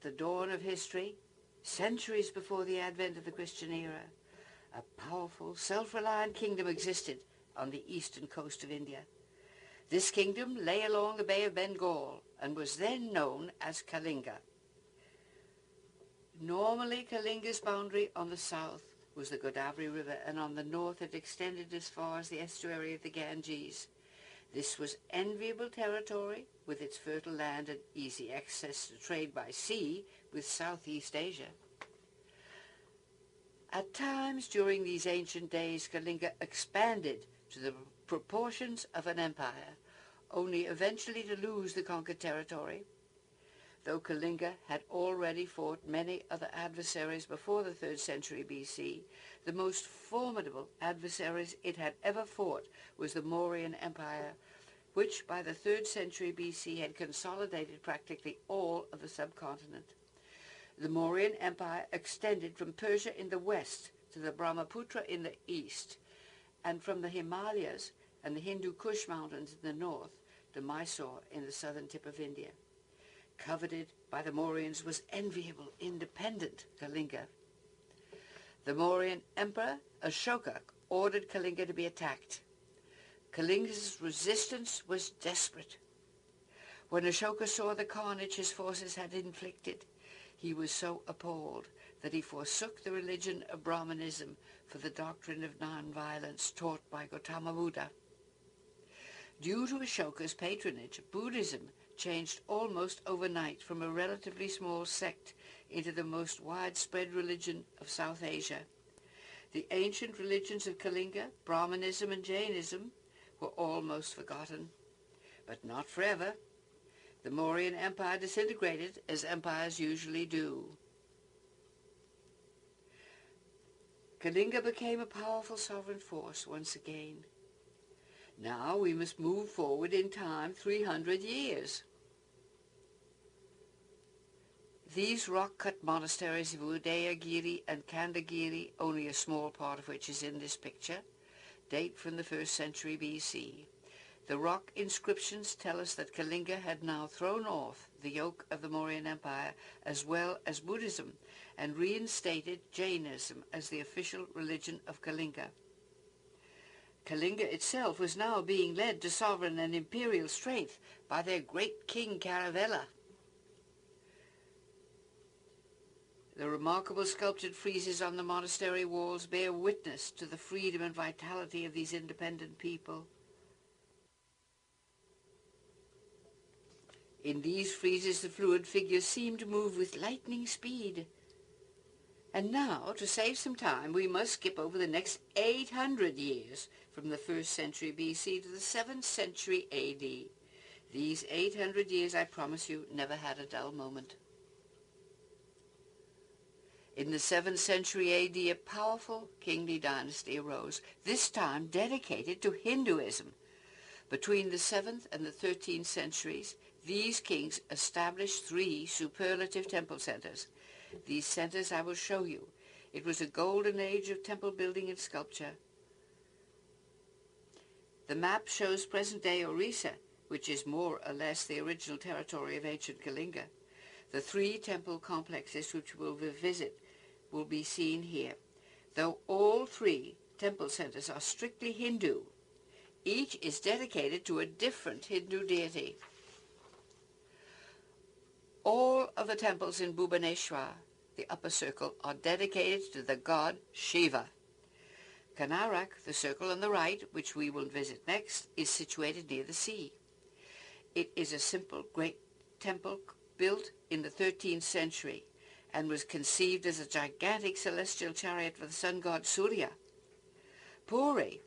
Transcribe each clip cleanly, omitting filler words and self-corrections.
the dawn of history, centuries before the advent of the Christian era, a powerful, self-reliant kingdom existed on the eastern coast of India. This kingdom lay along the Bay of Bengal and was then known as Kalinga. Normally, Kalinga's boundary on the south was the Godavari River, and on the north it extended as far as the estuary of the Ganges. This was enviable territory with its fertile land and easy access to trade by sea with Southeast Asia. At times during these ancient days, Kalinga expanded to the proportions of an empire, only eventually to lose the conquered territory. Though Kalinga had already fought many other adversaries before the 3rd century BC, the most formidable adversaries it had ever fought was the Mauryan Empire, which by the 3rd century BC had consolidated practically all of the subcontinent. The Mauryan Empire extended from Persia in the west to the Brahmaputra in the east, and from the Himalayas and the Hindu Kush mountains in the north to Mysore in the southern tip of India. Coveted by the Mauryans was enviable, independent Kalinga. The Mauryan Emperor Ashoka ordered Kalinga to be attacked. Kalinga's resistance was desperate. When Ashoka saw the carnage his forces had inflicted, he was so appalled that he forsook the religion of Brahmanism for the doctrine of non-violence taught by Gautama Buddha. Due to Ashoka's patronage, Buddhism changed almost overnight from a relatively small sect into the most widespread religion of South Asia. The ancient religions of Kalinga, Brahmanism and Jainism, were almost forgotten, but not forever. The Mauryan Empire disintegrated, as empires usually do. Kalinga became a powerful sovereign force once again. Now we must move forward in time 300 years. These rock-cut monasteries of Udayagiri and Kandagiri, only a small part of which is in this picture, date from the 1st century BC. The rock inscriptions tell us that Kalinga had now thrown off the yoke of the Mauryan Empire as well as Buddhism and reinstated Jainism as the official religion of Kalinga. Kalinga itself was now being led to sovereign and imperial strength by their great king Caravella. The remarkable sculptured friezes on the monastery walls bear witness to the freedom and vitality of these independent people. In these friezes the fluid figures seem to move with lightning speed. And now, to save some time, we must skip over the next 800 years from the 1st century BC to the 7th century AD. These 800 years, I promise you, never had a dull moment. In the 7th century AD, a powerful kingly dynasty arose, this time dedicated to Hinduism. Between the 7th and the 13th centuries, these kings established 3 superlative temple centers. These centers I will show you. It was a golden age of temple building and sculpture. The map shows present-day Orissa, which is more or less the original territory of ancient Kalinga. The 3 temple complexes which we'll visit will be seen here. Though all 3 temple centers are strictly Hindu, each is dedicated to a different Hindu deity. All of the temples in Bhubaneswar, the upper circle, are dedicated to the god Shiva. Kanarak, the circle on the right, which we will visit next, is situated near the sea. It is a simple great temple built in the 13th century and was conceived as a gigantic celestial chariot for the sun god Surya. Puri,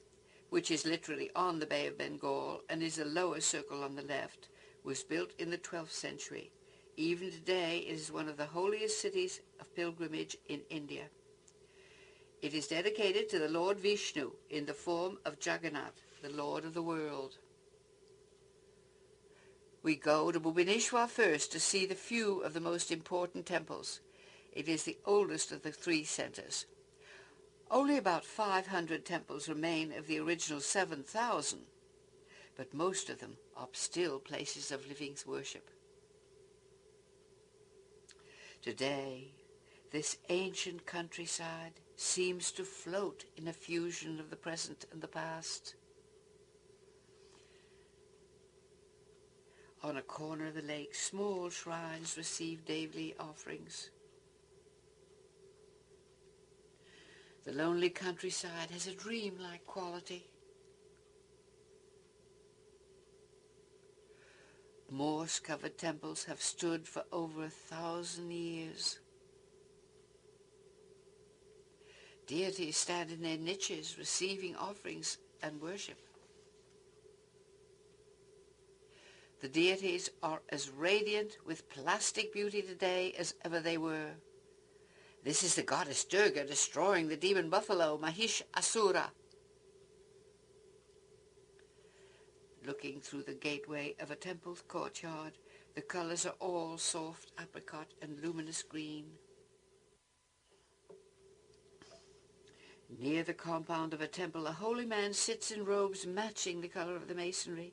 which is literally on the Bay of Bengal and is the lower circle on the left, was built in the 12th century. Even today, it is one of the holiest cities of pilgrimage in India. It is dedicated to the Lord Vishnu in the form of Jagannath, the Lord of the world. We go to Bhubaneswar first to see the few of the most important temples. It is the oldest of the 3 centers. Only about 500 temples remain of the original 7,000, but most of them are still places of living worship. Today, this ancient countryside seems to float in a fusion of the present and the past. On a corner of the lake, small shrines receive daily offerings. The lonely countryside has a dreamlike quality. Moss-covered temples have stood for over 1,000 years. Deities stand in their niches receiving offerings and worship. The deities are as radiant with plastic beauty today as ever they were. This is the goddess Durga destroying the demon buffalo Mahish-asura. Looking through the gateway of a temple courtyard, the colors are all soft apricot and luminous green. Near the compound of a temple, a holy man sits in robes matching the color of the masonry,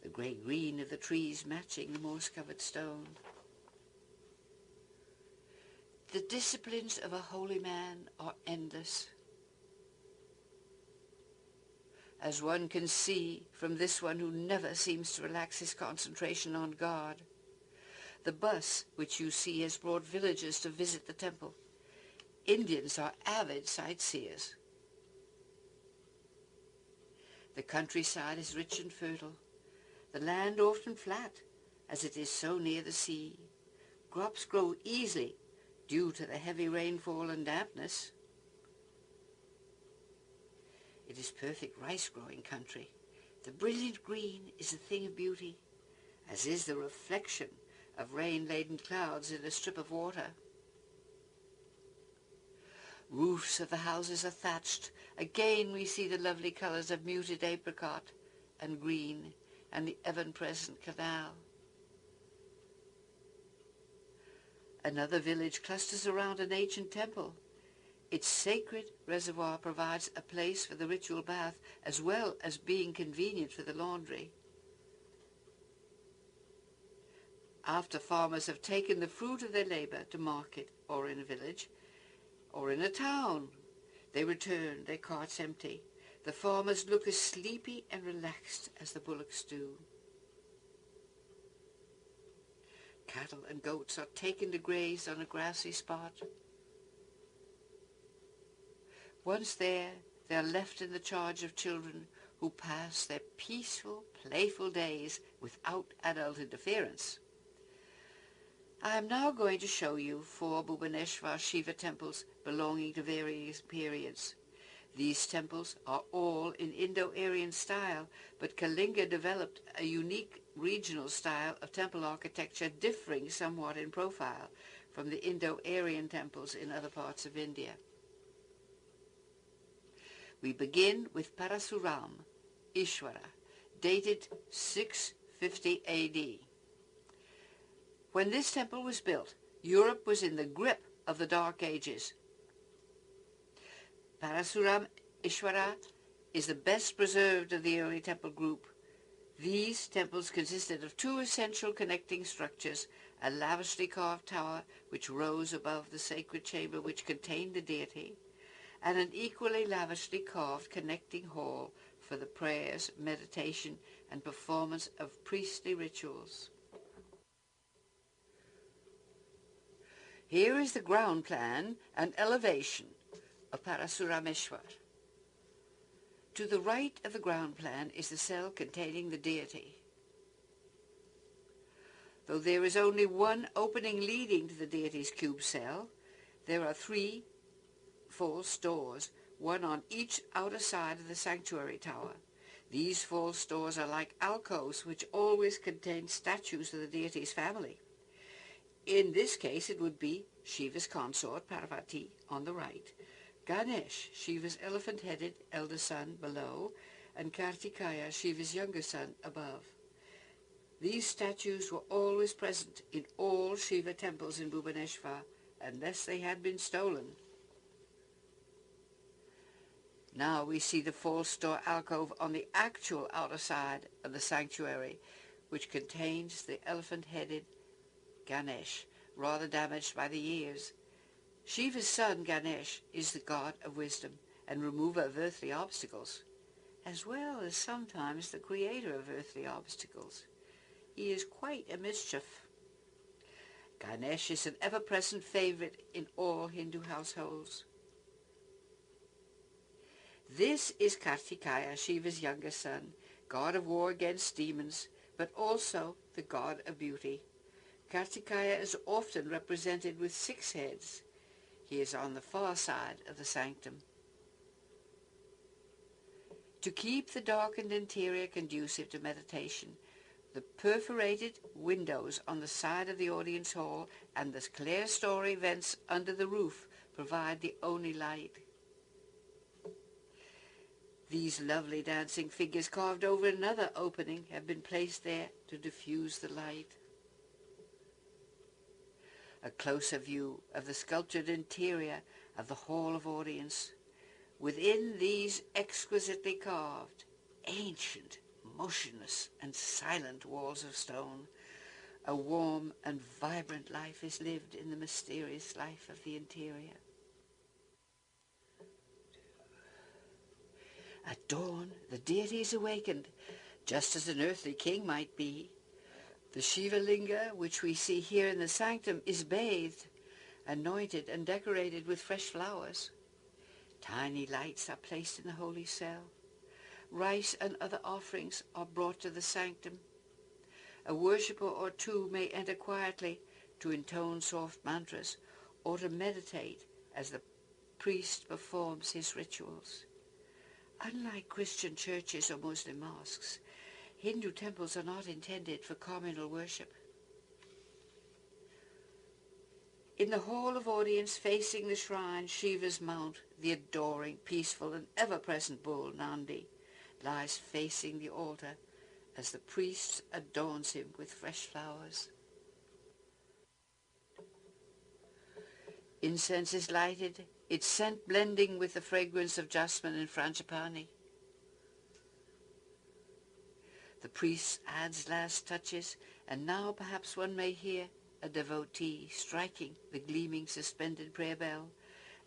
the grey-green of the trees matching the moss-covered stone. The disciplines of a holy man are endless. As one can see from this one who never seems to relax his concentration on God. The bus which you see has brought villagers to visit the temple. Indians are avid sightseers. The countryside is rich and fertile, the land often flat, as it is so near the sea. Crops grow easily due to the heavy rainfall and dampness. It is perfect rice-growing country. The brilliant green is a thing of beauty, as is the reflection of rain-laden clouds in a strip of water. Roofs of the houses are thatched. Again we see the lovely colours of muted apricot and green and the ever-present canal. Another village clusters around an ancient temple. Its sacred reservoir provides a place for the ritual bath as well as being convenient for the laundry. After farmers have taken the fruit of their labour to market or in a village, or in a town, they return, their carts empty. The farmers look as sleepy and relaxed as the bullocks do. Cattle and goats are taken to graze on a grassy spot. Once there, they are left in the charge of children who pass their peaceful, playful days without adult interference. I am now going to show you 4 Bhubaneswar Shiva temples belonging to various periods. These temples are all in Indo-Aryan style, but Kalinga developed a unique regional style of temple architecture differing somewhat in profile from the Indo-Aryan temples in other parts of India. We begin with Parasuram, Ishwara, dated 650 AD. When this temple was built, Europe was in the grip of the Dark Ages. Parasuram Ishwara is the best preserved of the early temple group. These temples consisted of 2 essential connecting structures, a lavishly carved tower which rose above the sacred chamber which contained the deity, and an equally lavishly carved connecting hall for the prayers, meditation, and performance of priestly rituals. Here is the ground plan and elevation of Parasurameshwar. To the right of the ground plan is the cell containing the deity. Though there is only one opening leading to the deity's cube cell, there are 3 false doors, one on each outer side of the sanctuary tower. These false doors are like alcoves which always contain statues of the deity's family. In this case it would be Shiva's consort, Parvati, on the right, Ganesh, Shiva's elephant-headed elder son, below, and Kartikeya, Shiva's younger son, above. These statues were always present in all Shiva temples in Bhubaneswar, unless they had been stolen. Now we see the false door alcove on the actual outer side of the sanctuary, which contains the elephant-headed Ganesh, rather damaged by the years. Shiva's son Ganesh is the god of wisdom and remover of earthly obstacles, as well as sometimes the creator of earthly obstacles. He is quite a mischief. Ganesh is an ever-present favorite in all Hindu households. This is Kartikeya, Shiva's younger son, god of war against demons, but also the god of beauty. Kartikeya is often represented with 6 heads. He is on the far side of the sanctum. To keep the darkened interior conducive to meditation, the perforated windows on the side of the audience hall and the clerestory vents under the roof provide the only light. These lovely dancing figures carved over another opening have been placed there to diffuse the light. A closer view of the sculptured interior of the hall of audience. Within these exquisitely carved, ancient, motionless and silent walls of stone, a warm and vibrant life is lived in the mysterious life of the interior. At dawn, the deity is awakened, just as an earthly king might be. The Shiva Linga, which we see here in the sanctum, is bathed, anointed and decorated with fresh flowers. Tiny lights are placed in the holy cell. Rice and other offerings are brought to the sanctum. A worshipper or two may enter quietly to intone soft mantras or to meditate as the priest performs his rituals. Unlike Christian churches or Muslim mosques, Hindu temples are not intended for communal worship. In the hall of audience facing the shrine, Shiva's mount, the adoring, peaceful and ever-present bull, Nandi, lies facing the altar as the priest adorns him with fresh flowers. Incense is lighted, its scent blending with the fragrance of jasmine and frangipani. The priest adds last touches, and now perhaps one may hear a devotee striking the gleaming suspended prayer bell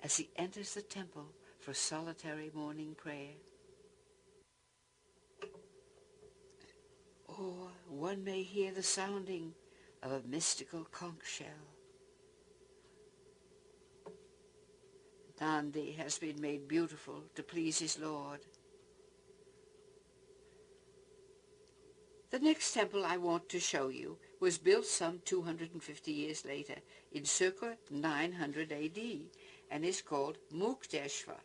as he enters the temple for solitary morning prayer. Or one may hear the sounding of a mystical conch shell. Nandi has been made beautiful to please his Lord. The next temple I want to show you was built some 250 years later, in circa 900 AD, and is called Mukteshwar.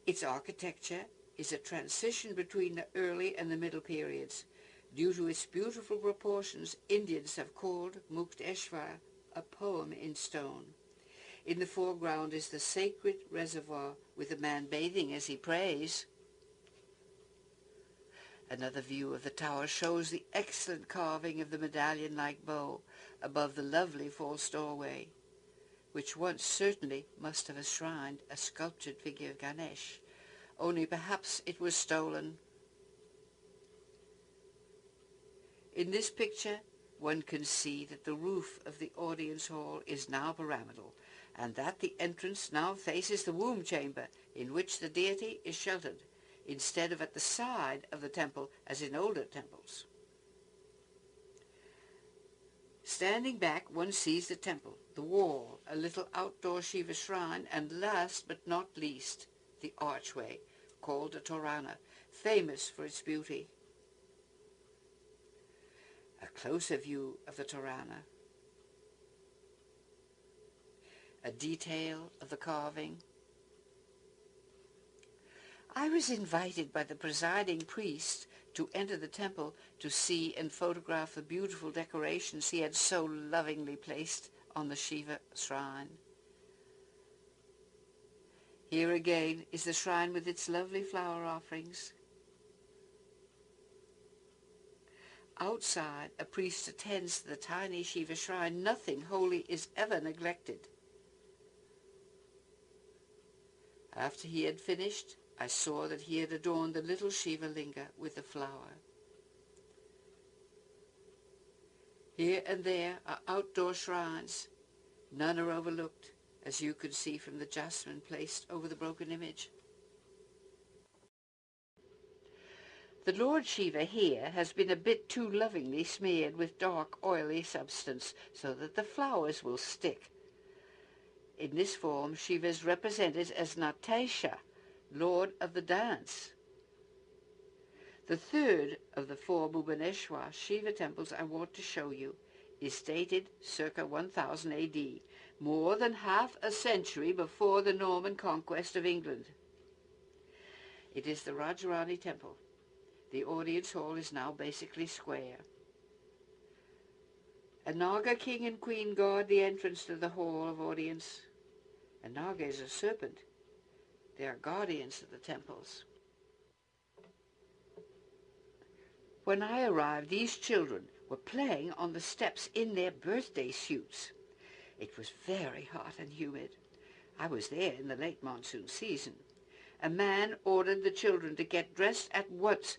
Its architecture is a transition between the early and the middle periods. Due to its beautiful proportions, Indians have called Mukteshwar a poem in stone. In the foreground is the sacred reservoir with a man bathing as he prays. Another view of the tower shows the excellent carving of the medallion-like bow above the lovely false doorway, which once certainly must have enshrined a sculptured figure of Ganesh, only perhaps it was stolen. In this picture, one can see that the roof of the audience hall is now pyramidal, and that the entrance now faces the womb chamber in which the deity is sheltered, instead of at the side of the temple as in older temples. Standing back, one sees the temple, the wall, a little outdoor Shiva shrine, and last but not least, the archway, called a Torana, famous for its beauty. A closer view of the Torana. A detail of the carving. I was invited by the presiding priest to enter the temple to see and photograph the beautiful decorations he had so lovingly placed on the Shiva shrine. Here again is the shrine with its lovely flower offerings. Outside, a priest attends to the tiny Shiva shrine. Nothing holy is ever neglected. After he had finished, I saw that he had adorned the little Shiva Linga with a flower. Here and there are outdoor shrines, None are overlooked, as you can see from the jasmine placed over the broken image. The Lord Shiva here has been a bit too lovingly smeared with dark, oily substance so that the flowers will stick. In this form, Shiva is represented as Natesha, Lord of the Dance. The third of the four Bhubaneswar Shiva temples I want to show you is dated circa 1000 AD, more than half a century before the Norman conquest of England. It is the Rajarani Temple. The audience hall is now basically square. A Naga king and queen guard the entrance to the hall of audience. A Naga is a serpent. They are guardians of the temples. When I arrived, these children were playing on the steps in their birthday suits. It was very hot and humid. I was there in the late monsoon season. A man ordered the children to get dressed at once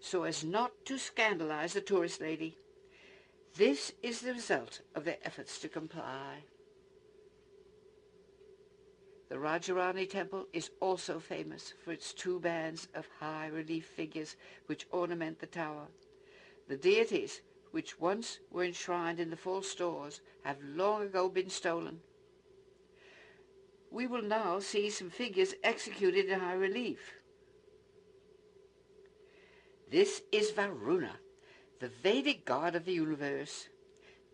so as not to scandalize the tourist lady. This is the result of their efforts to comply. The Rajarani Temple is also famous for its two bands of high-relief figures which ornament the tower. The deities, which once were enshrined in the false stores, have long ago been stolen. We will now see some figures executed in high relief. This is Varuna, the Vedic god of the universe.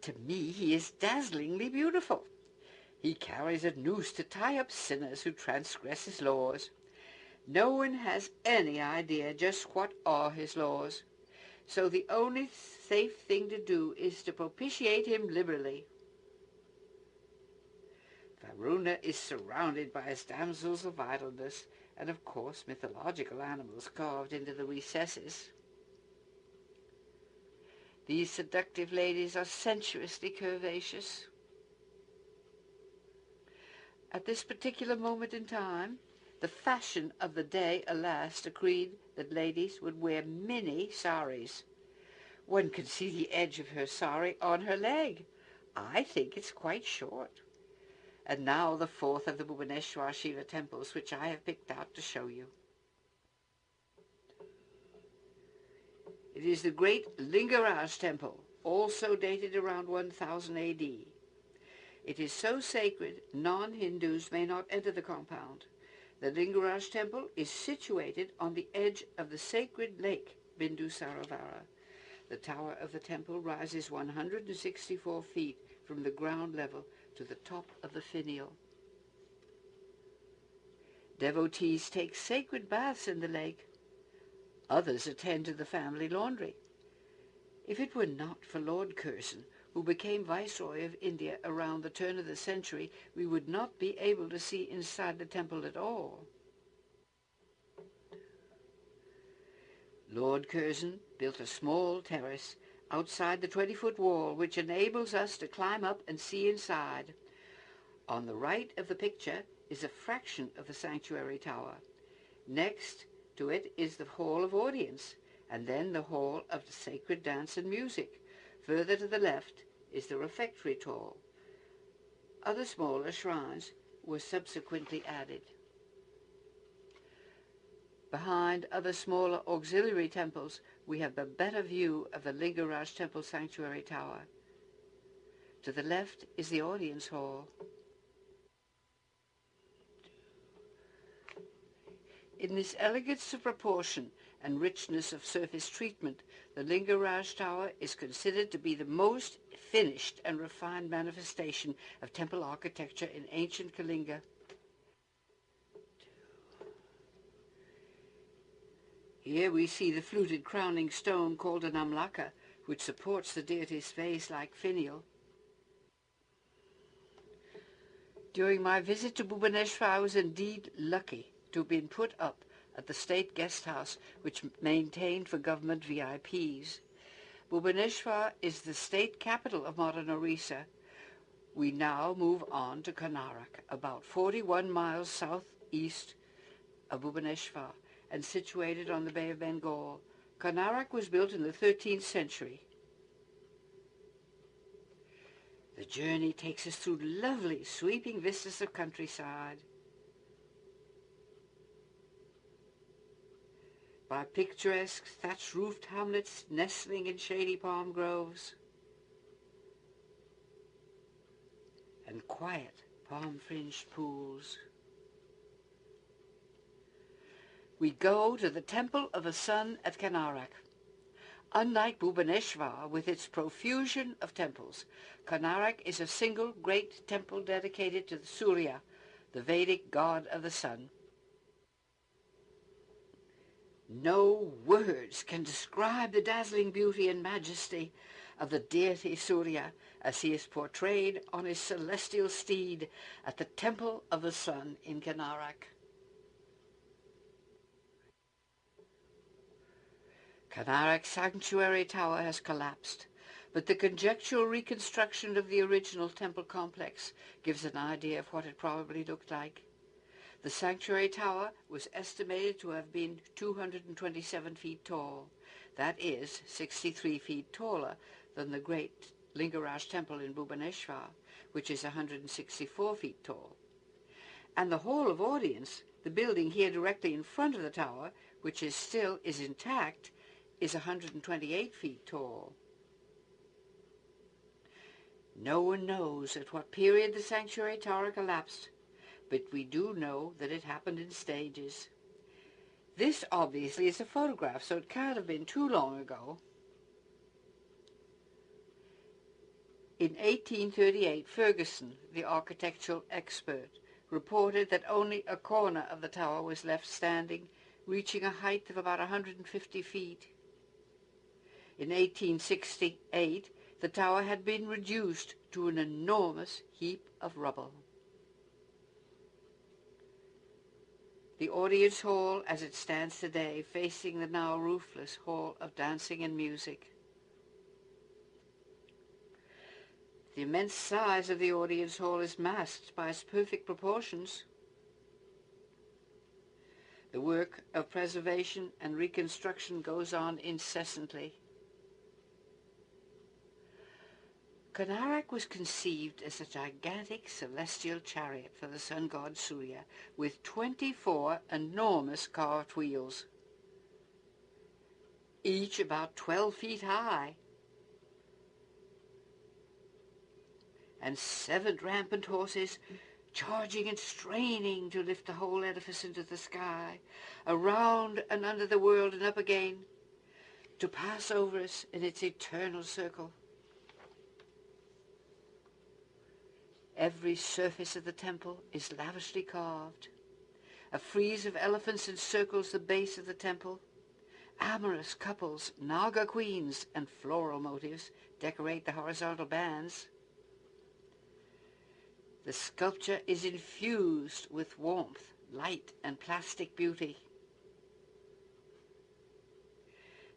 To me, he is dazzlingly beautiful. He carries a noose to tie up sinners who transgress his laws. No one has any idea just what are his laws, so the only safe thing to do is to propitiate him liberally. Varuna is surrounded by his damsels of idleness, and of course mythological animals carved into the recesses. These seductive ladies are sensuously curvaceous. At this particular moment in time, the fashion of the day, alas, decreed that ladies would wear mini saris. One can see the edge of her sari on her leg. I think it's quite short. And now the fourth of the Bhubaneswar Shiva temples, which I have picked out to show you. It is the great Lingaraj temple, also dated around 1000 AD. It is so sacred, non-Hindus may not enter the compound. The Lingaraj temple is situated on the edge of the sacred lake, Bindusaravara. The tower of the temple rises 164 feet from the ground level to the top of the finial. Devotees take sacred baths in the lake. Others attend to the family laundry. If it were not for Lord Curzon, who became Viceroy of India around the turn of the century, we would not be able to see inside the temple at all. Lord Curzon built a small terrace outside the 20-foot wall, which enables us to climb up and see inside. On the right of the picture is a fraction of the sanctuary tower. Next to it is the Hall of Audience, and then the Hall of the Sacred Dance and Music. Further to the left is the refectory hall. Other smaller shrines were subsequently added. Behind other smaller auxiliary temples, we have a better view of the Lingaraj Temple Sanctuary Tower. To the left is the audience hall. In this elegance of proportion and richness of surface treatment, the Lingaraj Tower is considered to be the most finished and refined manifestation of temple architecture in ancient Kalinga. Here we see the fluted crowning stone called an amlaka, which supports the deity's face like finial. During my visit to Bhubaneswar, I was indeed lucky to have been put up at the state guest house, which maintained for government VIPs. Bhubaneswar is the state capital of modern Orissa. We now move on to Kanarak, about 41 miles southeast of Bhubaneswar and situated on the Bay of Bengal. Kanarak was built in the 13th century. The journey takes us through lovely, sweeping vistas of countryside, by picturesque, thatch-roofed hamlets nestling in shady palm groves, and quiet, palm-fringed pools. We go to the Temple of the Sun at Kanarak. Unlike Bhubaneswar, with its profusion of temples, Kanarak is a single great temple dedicated to the Surya, the Vedic god of the sun. No words can describe the dazzling beauty and majesty of the deity Surya as he is portrayed on his celestial steed at the Temple of the Sun in Kanarak. Kanarak Sanctuary Tower has collapsed, but the conjectural reconstruction of the original temple complex gives an idea of what it probably looked like. The sanctuary tower was estimated to have been 227 feet tall. That is 63 feet taller than the great Lingaraj temple in Bhubaneswar, which is 164 feet tall. And the Hall of Audience, the building here directly in front of the tower, which is intact, is 128 feet tall. No one knows at what period the sanctuary tower collapsed, but we do know that it happened in stages. This obviously is a photograph, so it can't have been too long ago. In 1838, Ferguson, the architectural expert, reported that only a corner of the tower was left standing, reaching a height of about 150 feet. In 1868, the tower had been reduced to an enormous heap of rubble. The audience hall as it stands today, facing the now roofless Hall of Dancing and Music. The immense size of the audience hall is masked by its perfect proportions. The work of preservation and reconstruction goes on incessantly. Kanarak was conceived as a gigantic celestial chariot for the sun god Surya, with 24 enormous carved wheels, each about 12 feet high, and 7 rampant horses charging and straining to lift the whole edifice into the sky, around and under the world and up again, to pass over us in its eternal circle. Every surface of the temple is lavishly carved. A frieze of elephants encircles the base of the temple. Amorous couples, Naga queens, and floral motifs decorate the horizontal bands. The sculpture is infused with warmth, light, and plastic beauty.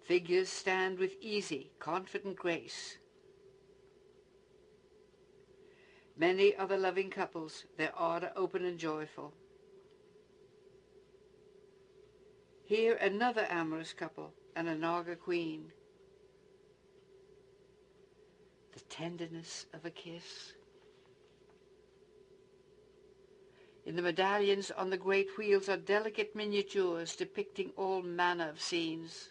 Figures stand with easy, confident grace. Many are the loving couples, their ardor open and joyful. Here another amorous couple and a Naga queen. The tenderness of a kiss. In the medallions on the great wheels are delicate miniatures depicting all manner of scenes.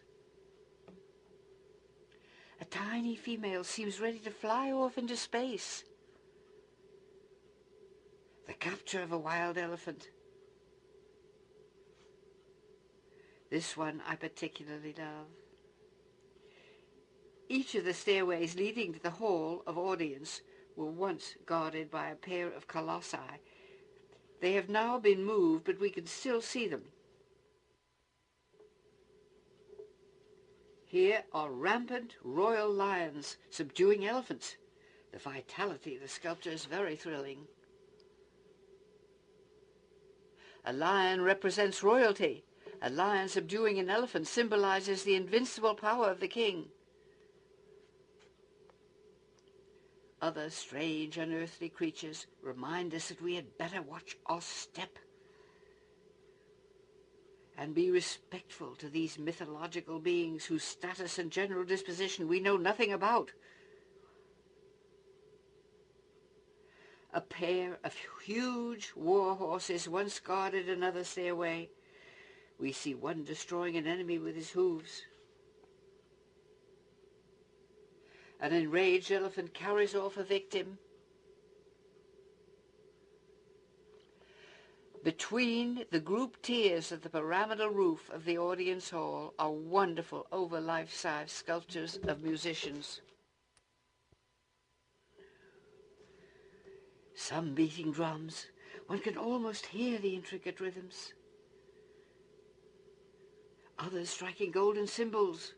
A tiny female seems ready to fly off into space. The capture of a wild elephant. This one I particularly love. Each of the stairways leading to the Hall of Audience were once guarded by a pair of colossi. They have now been moved, but we can still see them. Here are rampant royal lions subduing elephants. The vitality of the sculpture is very thrilling. A lion represents royalty. A lion subduing an elephant symbolizes the invincible power of the king. Other strange, unearthly creatures remind us that we had better watch our step and be respectful to these mythological beings whose status and general disposition we know nothing about. A pair of huge war horses once guarded another stairway. We see one destroying an enemy with his hooves. An enraged elephant carries off a victim. Between the group tiers of the pyramidal roof of the audience hall are wonderful over-life-size sculptures of musicians. Some beating drums. One can almost hear the intricate rhythms. Others striking golden cymbals.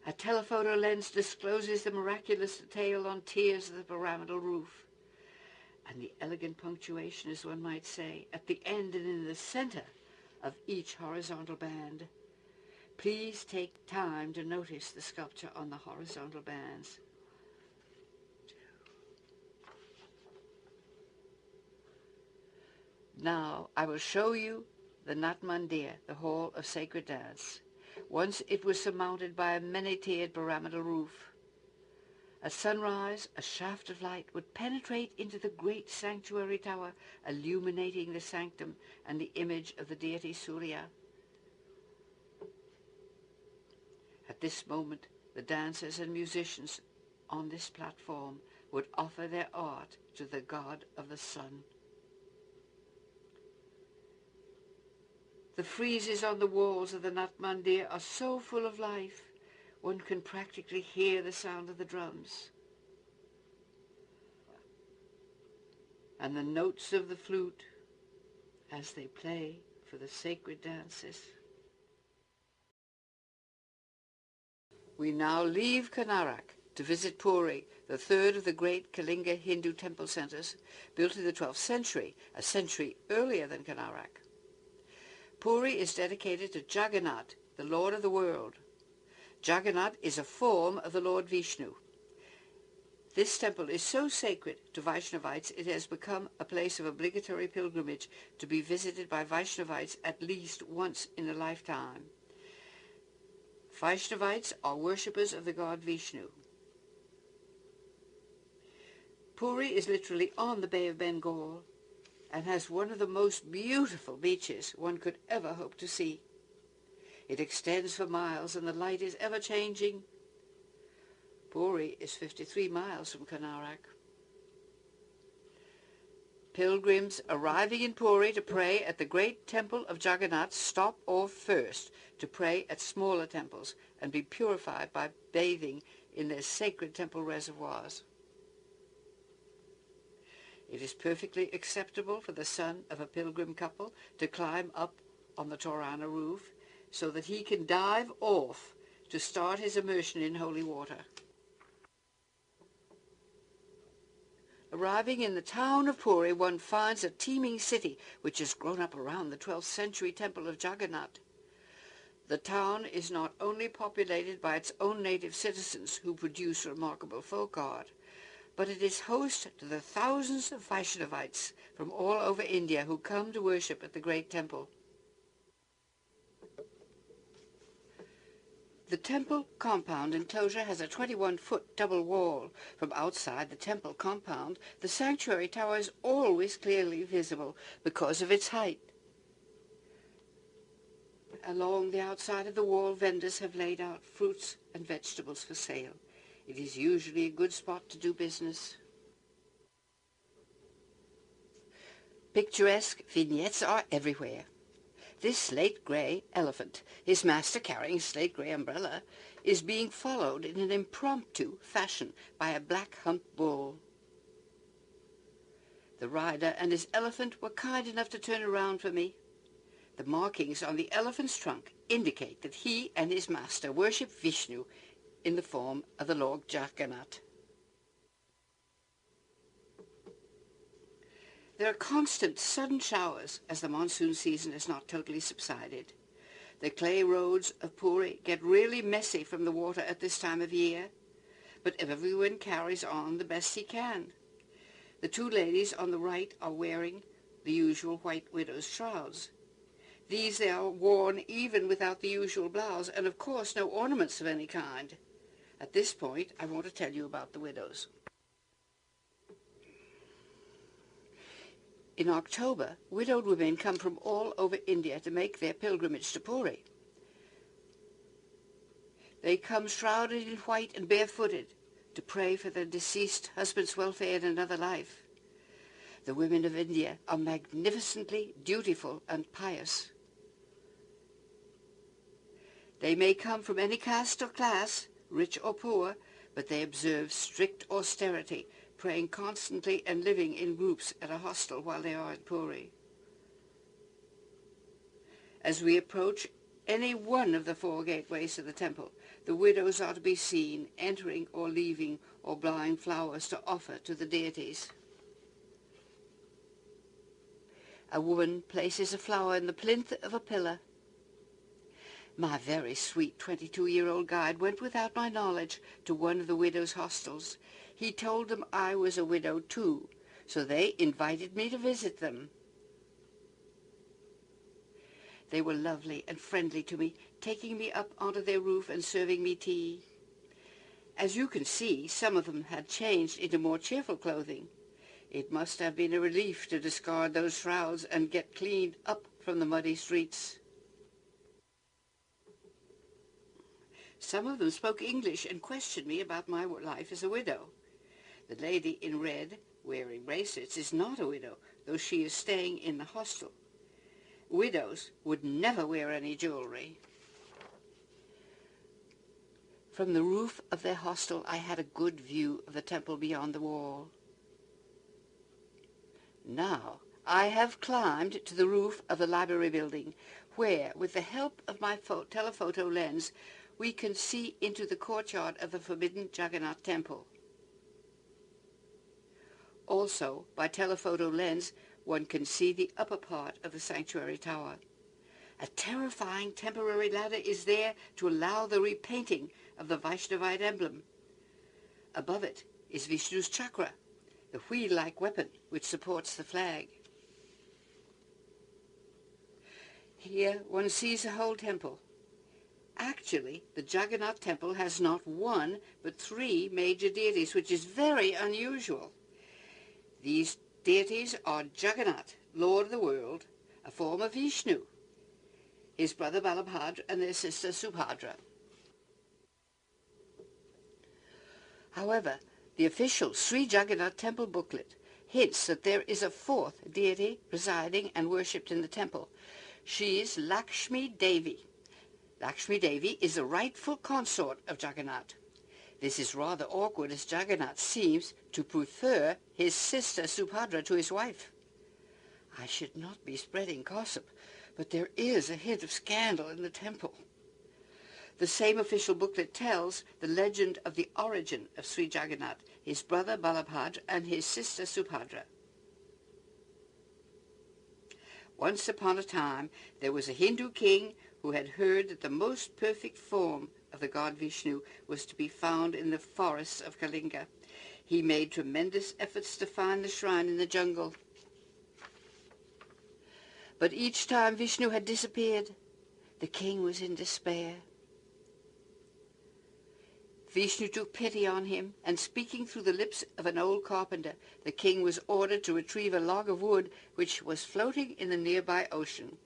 A telephoto lens discloses the miraculous detail on tiers of the pyramidal roof. And the elegant punctuation, as one might say, at the end and in the center of each horizontal band. Please take time to notice the sculpture on the horizontal bands. Now I will show you the Nat Mandir, the Hall of Sacred Dance. Once it was surmounted by a many-tiered pyramidal roof. At sunrise, a shaft of light would penetrate into the great sanctuary tower, illuminating the sanctum and the image of the deity Surya. At this moment, the dancers and musicians on this platform would offer their art to the god of the sun. The friezes on the walls of the Nat Mandir are so full of life, one can practically hear the sound of the drums and the notes of the flute as they play for the sacred dances. We now leave Kanarak to visit Puri, the third of the great Kalinga Hindu temple centers, built in the 12th century, a century earlier than Kanarak. Puri is dedicated to Jagannath, the Lord of the world. Jagannath is a form of the Lord Vishnu. This temple is so sacred to Vaishnavites it has become a place of obligatory pilgrimage to be visited by Vaishnavites at least once in a lifetime. Vaishnavites are worshippers of the god Vishnu. Puri is literally on the Bay of Bengal and has one of the most beautiful beaches one could ever hope to see. It extends for miles and the light is ever changing. Puri is 53 miles from Kanarak. Pilgrims arriving in Puri to pray at the great temple of Jagannath stop off first to pray at smaller temples and be purified by bathing in their sacred temple reservoirs. It is perfectly acceptable for the son of a pilgrim couple to climb up on the Torana roof so that he can dive off to start his immersion in holy water. Arriving in the town of Puri, one finds a teeming city which has grown up around the 12th century temple of Jagannath. The town is not only populated by its own native citizens who produce remarkable folk art, but it is host to the thousands of Vaishnavites from all over India who come to worship at the great temple. The temple compound enclosure has a 21-foot double wall. From outside the temple compound, the sanctuary tower is always clearly visible because of its height. Along the outside of the wall, vendors have laid out fruits and vegetables for sale. It is usually a good spot to do business. Picturesque vignettes are everywhere. This slate-grey elephant, his master carrying a slate-grey umbrella, is being followed in an impromptu fashion by a black-humped bull. The rider and his elephant were kind enough to turn around for me. The markings on the elephant's trunk indicate that he and his master worship Vishnu in the form of the Lord Jagannath. There are constant sudden showers as the monsoon season has not totally subsided. The clay roads of Puri get really messy from the water at this time of year, but everyone carries on the best he can. The two ladies on the right are wearing the usual white widow's shrouds. These they are worn even without the usual blouse, and of course no ornaments of any kind. At this point, I want to tell you about the widows. In October, widowed women come from all over India to make their pilgrimage to Puri. They come shrouded in white and barefooted to pray for their deceased husband's welfare in another life. The women of India are magnificently dutiful and pious. They may come from any caste or class, rich or poor, but they observe strict austerity, praying constantly and living in groups at a hostel while they are at Puri. As we approach any one of the 4 gateways to the temple, the widows are to be seen entering or leaving or blowing flowers to offer to the deities. A woman places a flower in the plinth of a pillar. My very sweet 22-year-old guide went without my knowledge to one of the widows' hostels. He told them I was a widow too, so they invited me to visit them. They were lovely and friendly to me, taking me up onto their roof and serving me tea. As you can see, some of them had changed into more cheerful clothing. It must have been a relief to discard those shrouds and get cleaned up from the muddy streets. Some of them spoke English and questioned me about my life as a widow. The lady in red, wearing bracelets, is not a widow, though she is staying in the hostel. Widows would never wear any jewelry. From the roof of their hostel I had a good view of the temple beyond the wall. Now I have climbed to the roof of the library building, where, with the help of my telephoto lens, we can see into the courtyard of the forbidden Jagannath temple. Also, by telephoto lens, one can see the upper part of the sanctuary tower. A terrifying temporary ladder is there to allow the repainting of the Vaishnavite emblem. Above it is Vishnu's chakra, the wheel-like weapon which supports the flag. Here one sees the whole temple. Actually, the Jagannath temple has not 1 but 3 major deities, which is very unusual. These deities are Jagannath, Lord of the world, a form of Vishnu, his brother Balabhadra and their sister Subhadra. However, the official Sri Jagannath temple booklet hints that there is a 4th deity residing and worshipped in the temple. She is Lakshmi Devi. Lakshmi Devi is the rightful consort of Jagannath. This is rather awkward, as Jagannath seems to prefer his sister Subhadra to his wife. I should not be spreading gossip, but there is a hint of scandal in the temple. The same official booklet tells the legend of the origin of Sri Jagannath, his brother Balabhadra and his sister Subhadra. Once upon a time, there was a Hindu king who had heard that the most perfect form of the god Vishnu was to be found in the forests of Kalinga. He made tremendous efforts to find the shrine in the jungle. But each time Vishnu had disappeared, the king was in despair. Vishnu took pity on him, and speaking through the lips of an old carpenter, the king was ordered to retrieve a log of wood which was floating in the nearby ocean.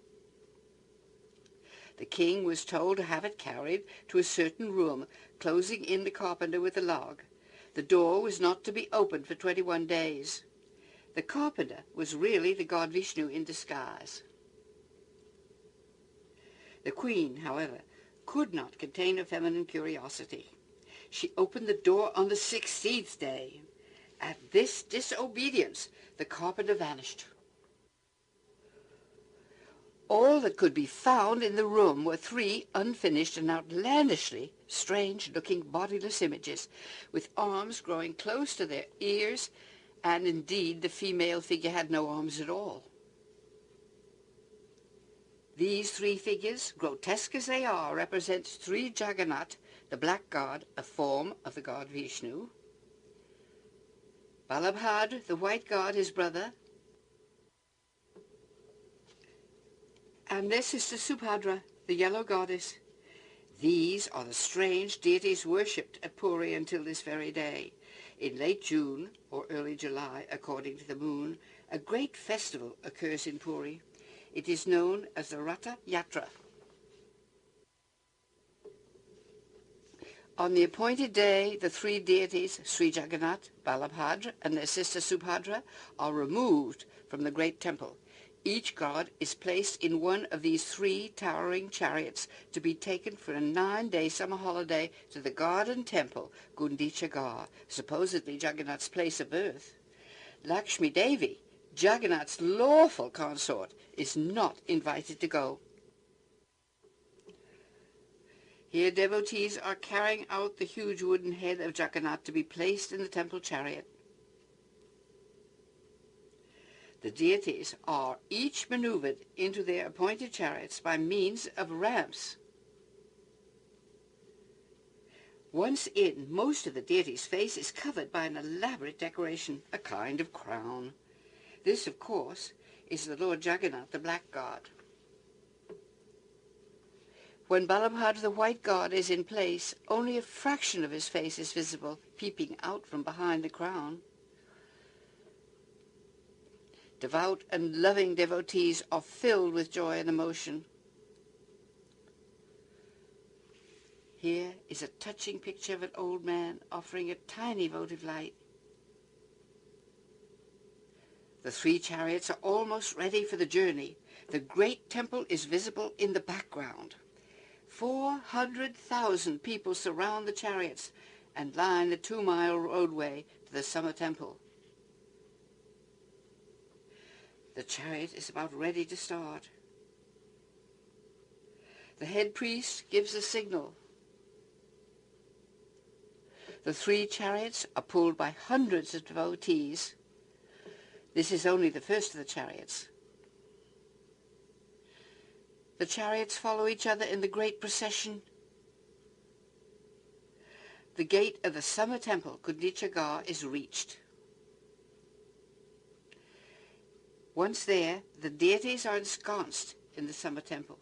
The king was told to have it carried to a certain room, closing in the carpenter with the log. The door was not to be opened for 21 days. The carpenter was really the god Vishnu in disguise. The queen, however, could not contain her feminine curiosity. She opened the door on the 16th day. At this disobedience, the carpenter vanished. All that could be found in the room were 3 unfinished and outlandishly strange-looking bodiless images, with arms growing close to their ears, and indeed the female figure had no arms at all. These 3 figures, grotesque as they are, represent Sri Jagannath, the black god, a form of the god Vishnu; Balabhadra, the white god, his brother; and their sister Subhadra, the yellow goddess. These are the strange deities worshipped at Puri until this very day. In late June, or early July, according to the moon, A great festival occurs in Puri. It is known as the Ratha Yatra. On the appointed day, the three deities, Sri Jagannath, Balabhadra, and their sister Subhadra, are removed from the great temple. Each god is placed in one of these three towering chariots to be taken for a 9-day summer holiday to the garden temple, Gundicha Gar, supposedly Jagannath's place of birth. Lakshmi Devi, Jagannath's lawful consort, is not invited to go. Here devotees are carrying out the huge wooden head of Jagannath to be placed in the temple chariot. The deities are each maneuvered into their appointed chariots by means of ramps. Once in, most of the deity's face is covered by an elaborate decoration, a kind of crown. This, of course, is the Lord Jagannath, the black god. When Balabhadra, the white god, is in place, only a fraction of his face is visible, peeping out from behind the crown. Devout and loving devotees are filled with joy and emotion. Here is a touching picture of an old man offering a tiny votive light. The three chariots are almost ready for the journey. The great temple is visible in the background. 400,000 people surround the chariots and line the 2-mile roadway to the summer temple. The chariot is about ready to start. The head priest gives the signal. The three chariots are pulled by hundreds of devotees. This is only the first of the chariots. The chariots follow each other in the great procession. The gate of the summer temple, Gundicha Gar, is reached. Once there, the deities are ensconced in the summer temple.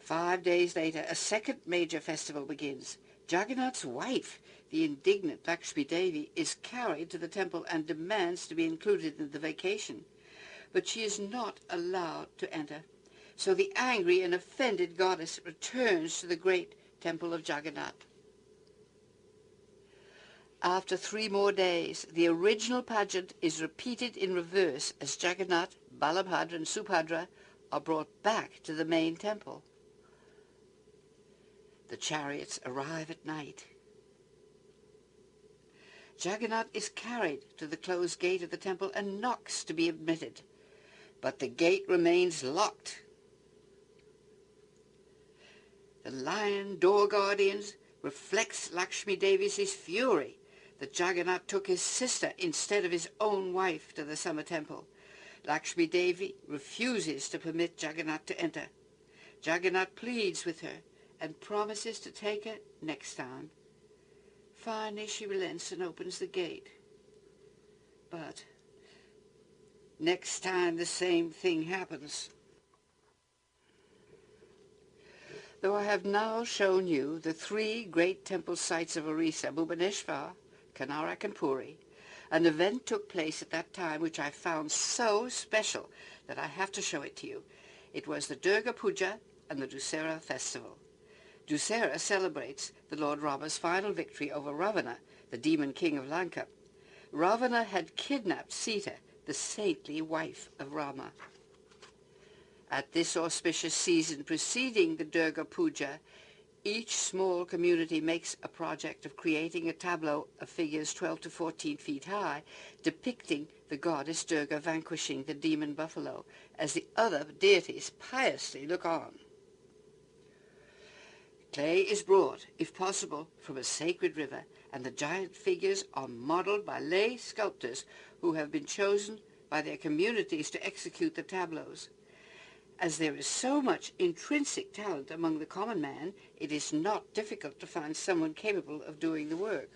Five days later, a second major festival begins. Jagannath's wife, the indignant Lakshmi Devi, is carried to the temple and demands to be included in the vacation. But she is not allowed to enter. So the angry and offended goddess returns to the great temple of Jagannath. After 3 more days, the original pageant is repeated in reverse as Jagannath, Balabhadra and Subhadra are brought back to the main temple. The chariots arrive at night. Jagannath is carried to the closed gate of the temple and knocks to be admitted, but the gate remains locked. The lion door guardians reflects Lakshmi Devi's fury that Jagannath took his sister instead of his own wife to the summer temple. Lakshmi Devi refuses to permit Jagannath to enter. Jagannath pleads with her and promises to take her next time. Finally, she relents and opens the gate. But next time the same thing happens. Though I have now shown you the 3 great temple sites of Orissa, Bhubaneswar, Kanarak and Puri, an event took place at that time which I found so special that I have to show it to you. It was the Durga Puja and the Dussehra festival. Dussehra celebrates the Lord Rama's final victory over Ravana, the demon king of Lanka. Ravana had kidnapped Sita, the saintly wife of Rama. At this auspicious season preceding the Durga Puja, each small community makes a project of creating a tableau of figures 12 to 14 feet high, depicting the goddess Durga vanquishing the demon buffalo, as the other deities piously look on. Clay is brought, if possible, from a sacred river, and the giant figures are modeled by lay sculptors who have been chosen by their communities to execute the tableaus. As there is so much intrinsic talent among the common man, it is not difficult to find someone capable of doing the work.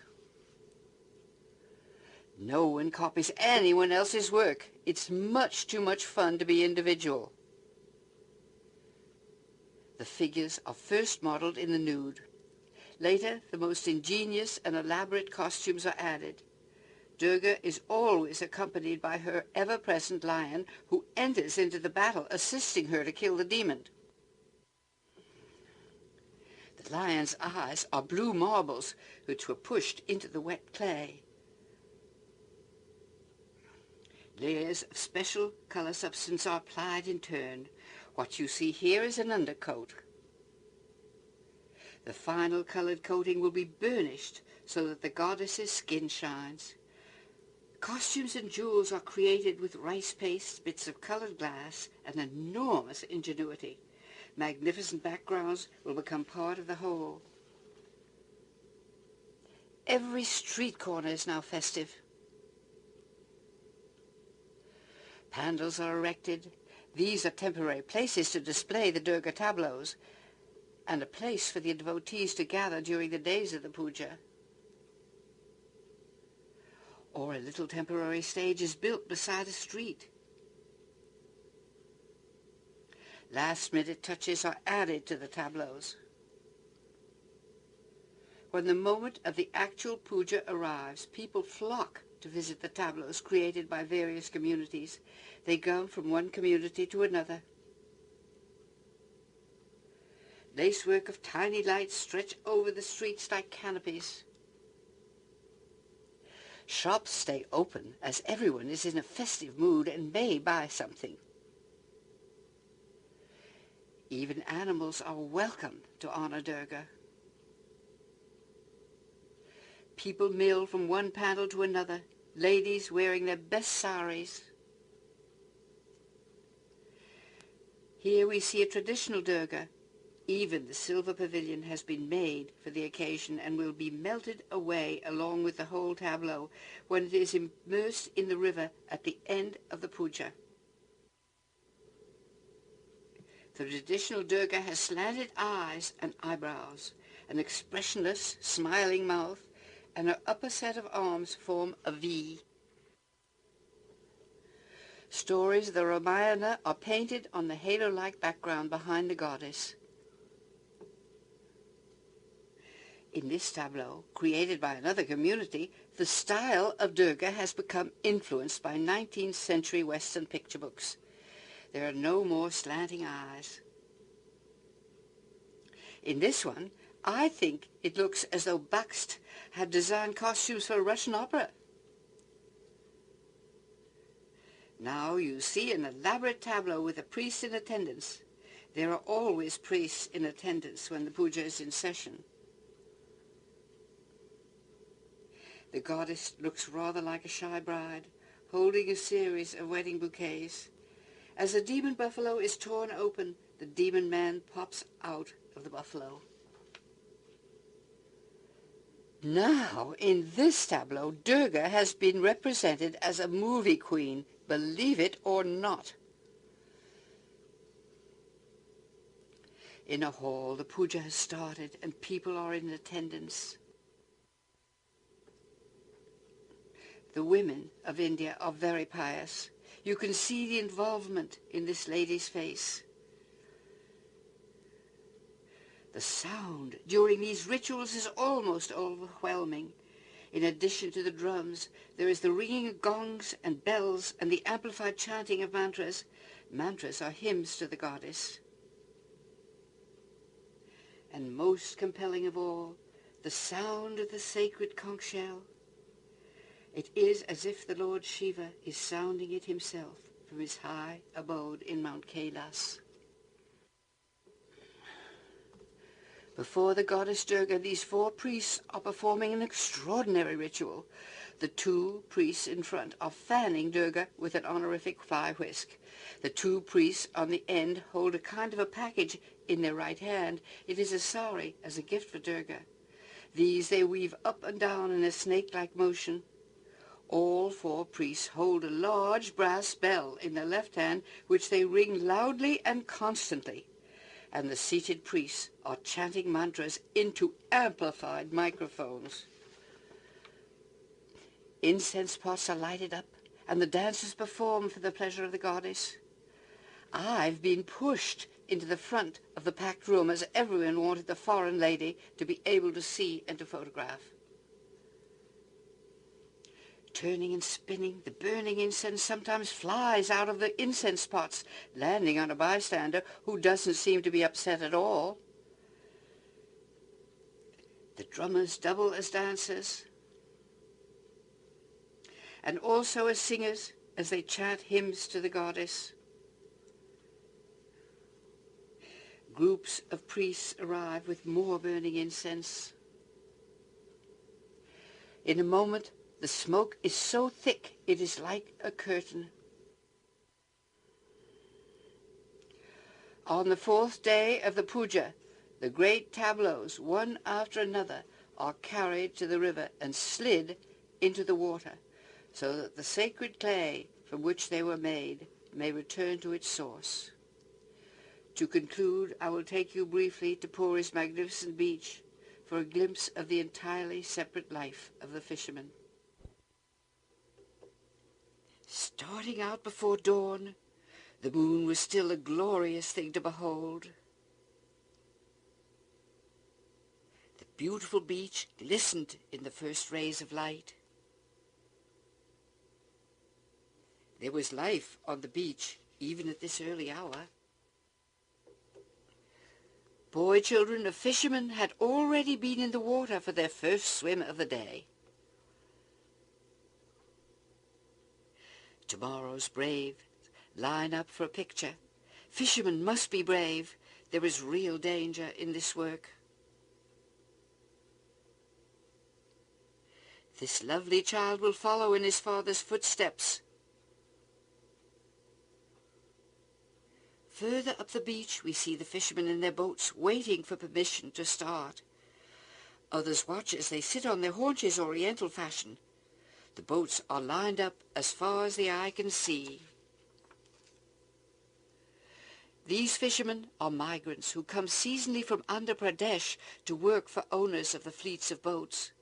No one copies anyone else's work. It's much too much fun to be individual. The figures are first modelled in the nude. Later, the most ingenious and elaborate costumes are added. Durga is always accompanied by her ever-present lion, who enters into the battle, assisting her to kill the demon. The lion's eyes are blue marbles, which were pushed into the wet clay. Layers of special colour substance are applied in turn. What you see here is an undercoat. The final coloured coating will be burnished so that the goddess's skin shines. Costumes and jewels are created with rice paste, bits of coloured glass, and enormous ingenuity. Magnificent backgrounds will become part of the whole. Every street corner is now festive. Pandals are erected. These are temporary places to display the Durga tableaus, and a place for the devotees to gather during the days of the puja. Or a little temporary stage is built beside a street. Last-minute touches are added to the tableaus. When the moment of the actual puja arrives, people flock to visit the tableaus created by various communities. They go from one community to another. Lacework of tiny lights stretch over the streets like canopies. Shops stay open as everyone is in a festive mood and may buy something. Even animals are welcome to honor Durga. People mill from one panel to another, ladies wearing their best saris. Here we see a traditional Durga. Even the silver pavilion has been made for the occasion and will be melted away along with the whole tableau when it is immersed in the river at the end of the puja. The traditional Durga has slanted eyes and eyebrows, an expressionless, smiling mouth, and her upper set of arms form a V. Stories of the Ramayana are painted on the halo-like background behind the goddess. In this tableau, created by another community, the style of Durga has become influenced by 19th century Western picture books. There are no more slanting eyes. In this one, I think it looks as though Bakst had designed costumes for a Russian opera. Now you see an elaborate tableau with a priest in attendance. There are always priests in attendance when the puja is in session. The goddess looks rather like a shy bride, holding a series of wedding bouquets. As the demon buffalo is torn open, the demon man pops out of the buffalo. Now, in this tableau, Durga has been represented as a movie queen, believe it or not. In a hall, the puja has started and people are in attendance. The women of India are very pious. You can see the involvement in this lady's face. The sound during these rituals is almost overwhelming. In addition to the drums, there is the ringing of gongs and bells and the amplified chanting of mantras. Mantras are hymns to the goddess. And most compelling of all, the sound of the sacred conch shell. It is as if the Lord Shiva is sounding it himself from his high abode in Mount Kailas. Before the goddess Durga, these 4 priests are performing an extraordinary ritual. The 2 priests in front are fanning Durga with an honorific fly whisk. The 2 priests on the end hold a kind of a package in their right hand. It is a sari as a gift for Durga. These they weave up and down in a snake-like motion. All 4 priests hold a large brass bell in their left hand, which they ring loudly and constantly, and the seated priests are chanting mantras into amplified microphones. Incense pots are lighted up, and the dancers perform for the pleasure of the goddess. I've been pushed into the front of the packed room as everyone wanted the foreign lady to be able to see and to photograph. Turning and spinning, the burning incense sometimes flies out of the incense pots, landing on a bystander who doesn't seem to be upset at all. The drummers double as dancers and also as singers as they chant hymns to the goddess. Groups of priests arrive with more burning incense. In a moment, the smoke is so thick it is like a curtain. On the 4th day of the puja, the great tableaus, one after another, are carried to the river and slid into the water, so that the sacred clay from which they were made may return to its source. To conclude, I will take you briefly to Puri's magnificent beach for a glimpse of the entirely separate life of the fisherman. Starting out before dawn, the moon was still a glorious thing to behold. The beautiful beach glistened in the first rays of light. There was life on the beach even at this early hour. Boy children of fishermen had already been in the water for their first swim of the day. Tomorrow's brave line up for a picture. Fishermen must be brave. There is real danger in this work. This lovely child will follow in his father's footsteps. Further up the beach we see the fishermen in their boats waiting for permission to start. Others watch as they sit on their haunches oriental fashion. The boats are lined up as far as the eye can see. These fishermen are migrants who come seasonally from Madhya Pradesh to work for owners of the fleets of boats.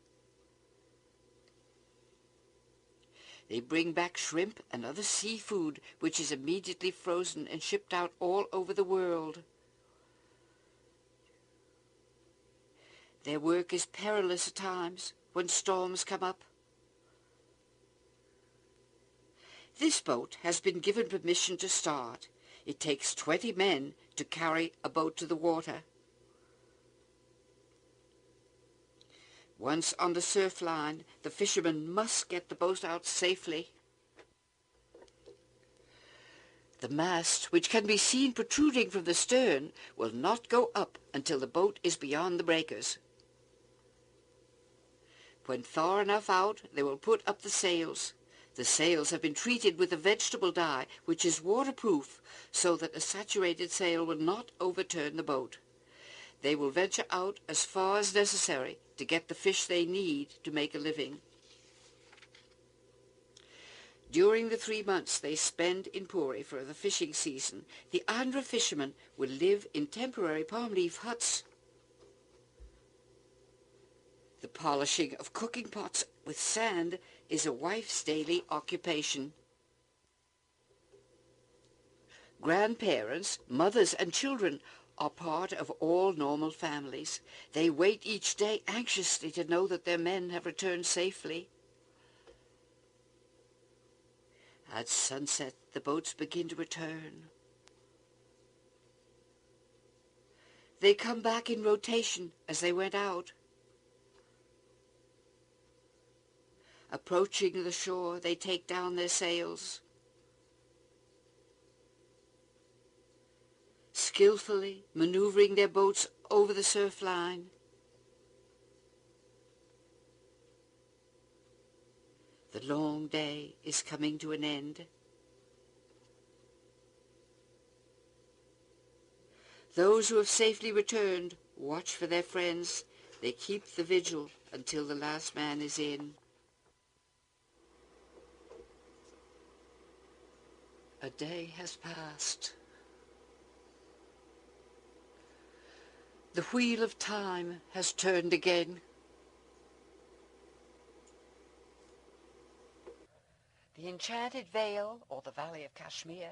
They bring back shrimp and other seafood, which is immediately frozen and shipped out all over the world. Their work is perilous at times when storms come up. This boat has been given permission to start. It takes 20 men to carry a boat to the water. Once on the surf line, the fishermen must get the boat out safely. The mast, which can be seen protruding from the stern, will not go up until the boat is beyond the breakers. When far enough out, they will put up the sails. The sails have been treated with a vegetable dye, which is waterproof, so that a saturated sail will not overturn the boat. They will venture out as far as necessary to get the fish they need to make a living. During the 3 months they spend in Puri for the fishing season, the Andhra fishermen will live in temporary palm leaf huts. The polishing of cooking pots with sand is a wife's daily occupation. Grandparents, mothers and children are part of all normal families. They wait each day anxiously to know that their men have returned safely. At sunset, the boats begin to return. They come back in rotation as they went out. Approaching the shore, they take down their sails. Skillfully maneuvering their boats over the surf line. The long day is coming to an end. Those who have safely returned watch for their friends. They keep the vigil until the last man is in. A day has passed. The wheel of time has turned again. The Enchanted Vale, or the Valley of Kashmir,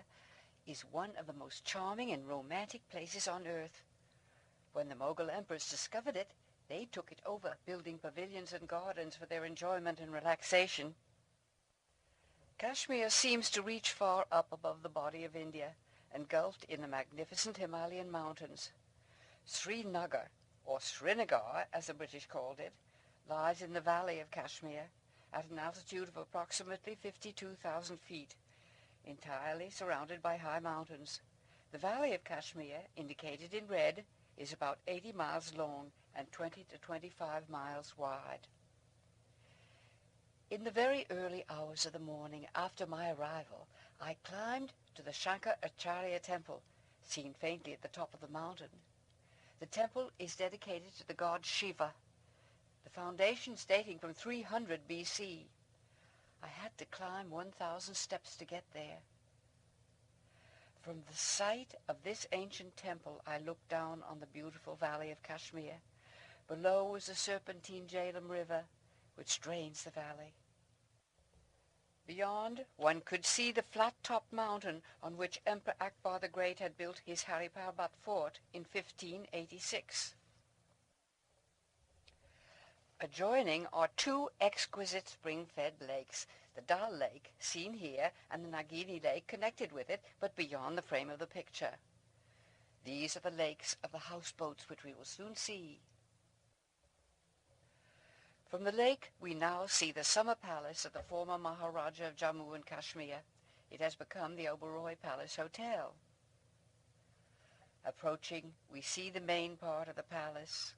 is one of the most charming and romantic places on earth. When the Mughal emperors discovered it, they took it over, building pavilions and gardens for their enjoyment and relaxation. Kashmir seems to reach far up above the body of India, engulfed in the magnificent Himalayan mountains. Srinagar, or Srinagar as the British called it, lies in the valley of Kashmir at an altitude of approximately 52,000 feet, entirely surrounded by high mountains. The valley of Kashmir, indicated in red, is about 80 miles long and 20 to 25 miles wide. In the very early hours of the morning after my arrival, I climbed to the Shankaracharya temple, seen faintly at the top of the mountain. The temple is dedicated to the god Shiva, the foundations dating from 300 BC. I had to climb 1,000 steps to get there. From the site of this ancient temple, I looked down on the beautiful valley of Kashmir. Below was the serpentine Jhelum River, which drains the valley. Beyond, one could see the flat-topped mountain on which Emperor Akbar the Great had built his Hari Parbat fort in 1586. Adjoining are two exquisite spring-fed lakes, the Dal Lake, seen here, and the Nagini Lake connected with it, but beyond the frame of the picture. These are the lakes of the houseboats, which we will soon see. From the lake, we now see the summer palace of the former Maharaja of Jammu and Kashmir. It has become the Oberoi Palace Hotel. Approaching, we see the main part of the palace.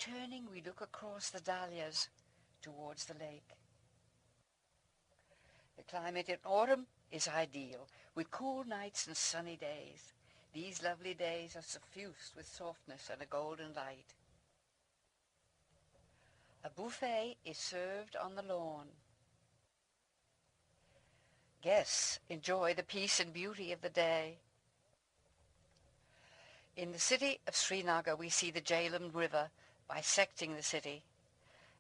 Turning, we look across the dahlias towards the lake. The climate in autumn is ideal, with cool nights and sunny days. These lovely days are suffused with softness and a golden light. A buffet is served on the lawn. Guests enjoy the peace and beauty of the day. In the city of Srinagar, we see the Jhelum River bisecting the city.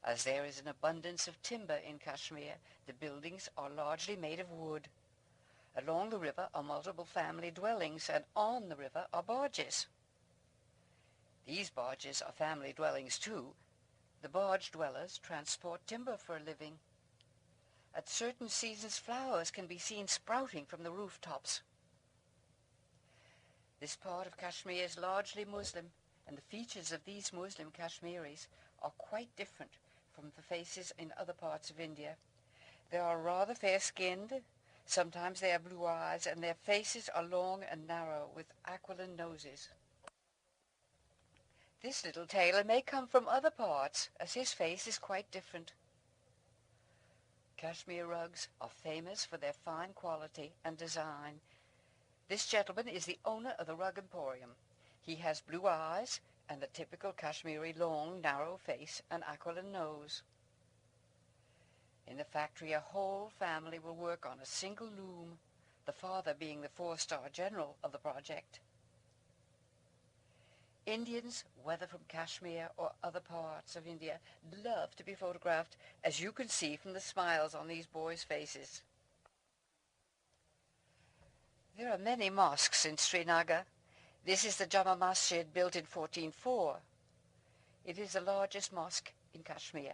As there is an abundance of timber in Kashmir, the buildings are largely made of wood. Along the river are multiple family dwellings, and on the river are barges. These barges are family dwellings too. The barge dwellers transport timber for a living. At certain seasons, flowers can be seen sprouting from the rooftops. This part of Kashmir is largely Muslim, and the features of these Muslim Kashmiris are quite different from the faces in other parts of India. They are rather fair-skinned, sometimes they have blue eyes, and their faces are long and narrow with aquiline noses. This little tailor may come from other parts, as his face is quite different. Kashmir rugs are famous for their fine quality and design. This gentleman is the owner of the Rug Emporium. He has blue eyes and the typical Kashmiri long, narrow face and aquiline nose. In the factory, a whole family will work on a single loom, the father being the four-star general of the project. Indians, whether from Kashmir or other parts of India, love to be photographed, as you can see from the smiles on these boys' faces. There are many mosques in Srinagar. This is the Jama Masjid, built in 1404. It is the largest mosque in Kashmir.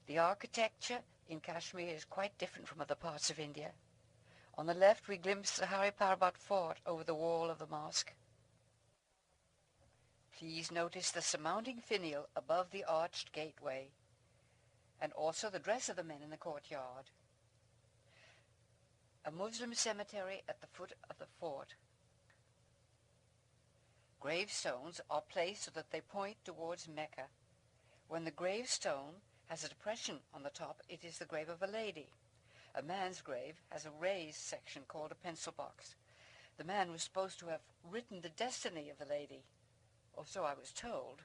The architecture in Kashmir is quite different from other parts of India. On the left, we glimpse the Hari Parbat fort over the wall of the mosque. Please notice the surmounting finial above the arched gateway, and also the dress of the men in the courtyard. A Muslim cemetery at the foot of the fort. Gravestones are placed so that they point towards Mecca. When the gravestone has a depression on the top, it is the grave of a lady. A man's grave has a raised section called a pencil box. The man was supposed to have written the destiny of the lady, or so I was told.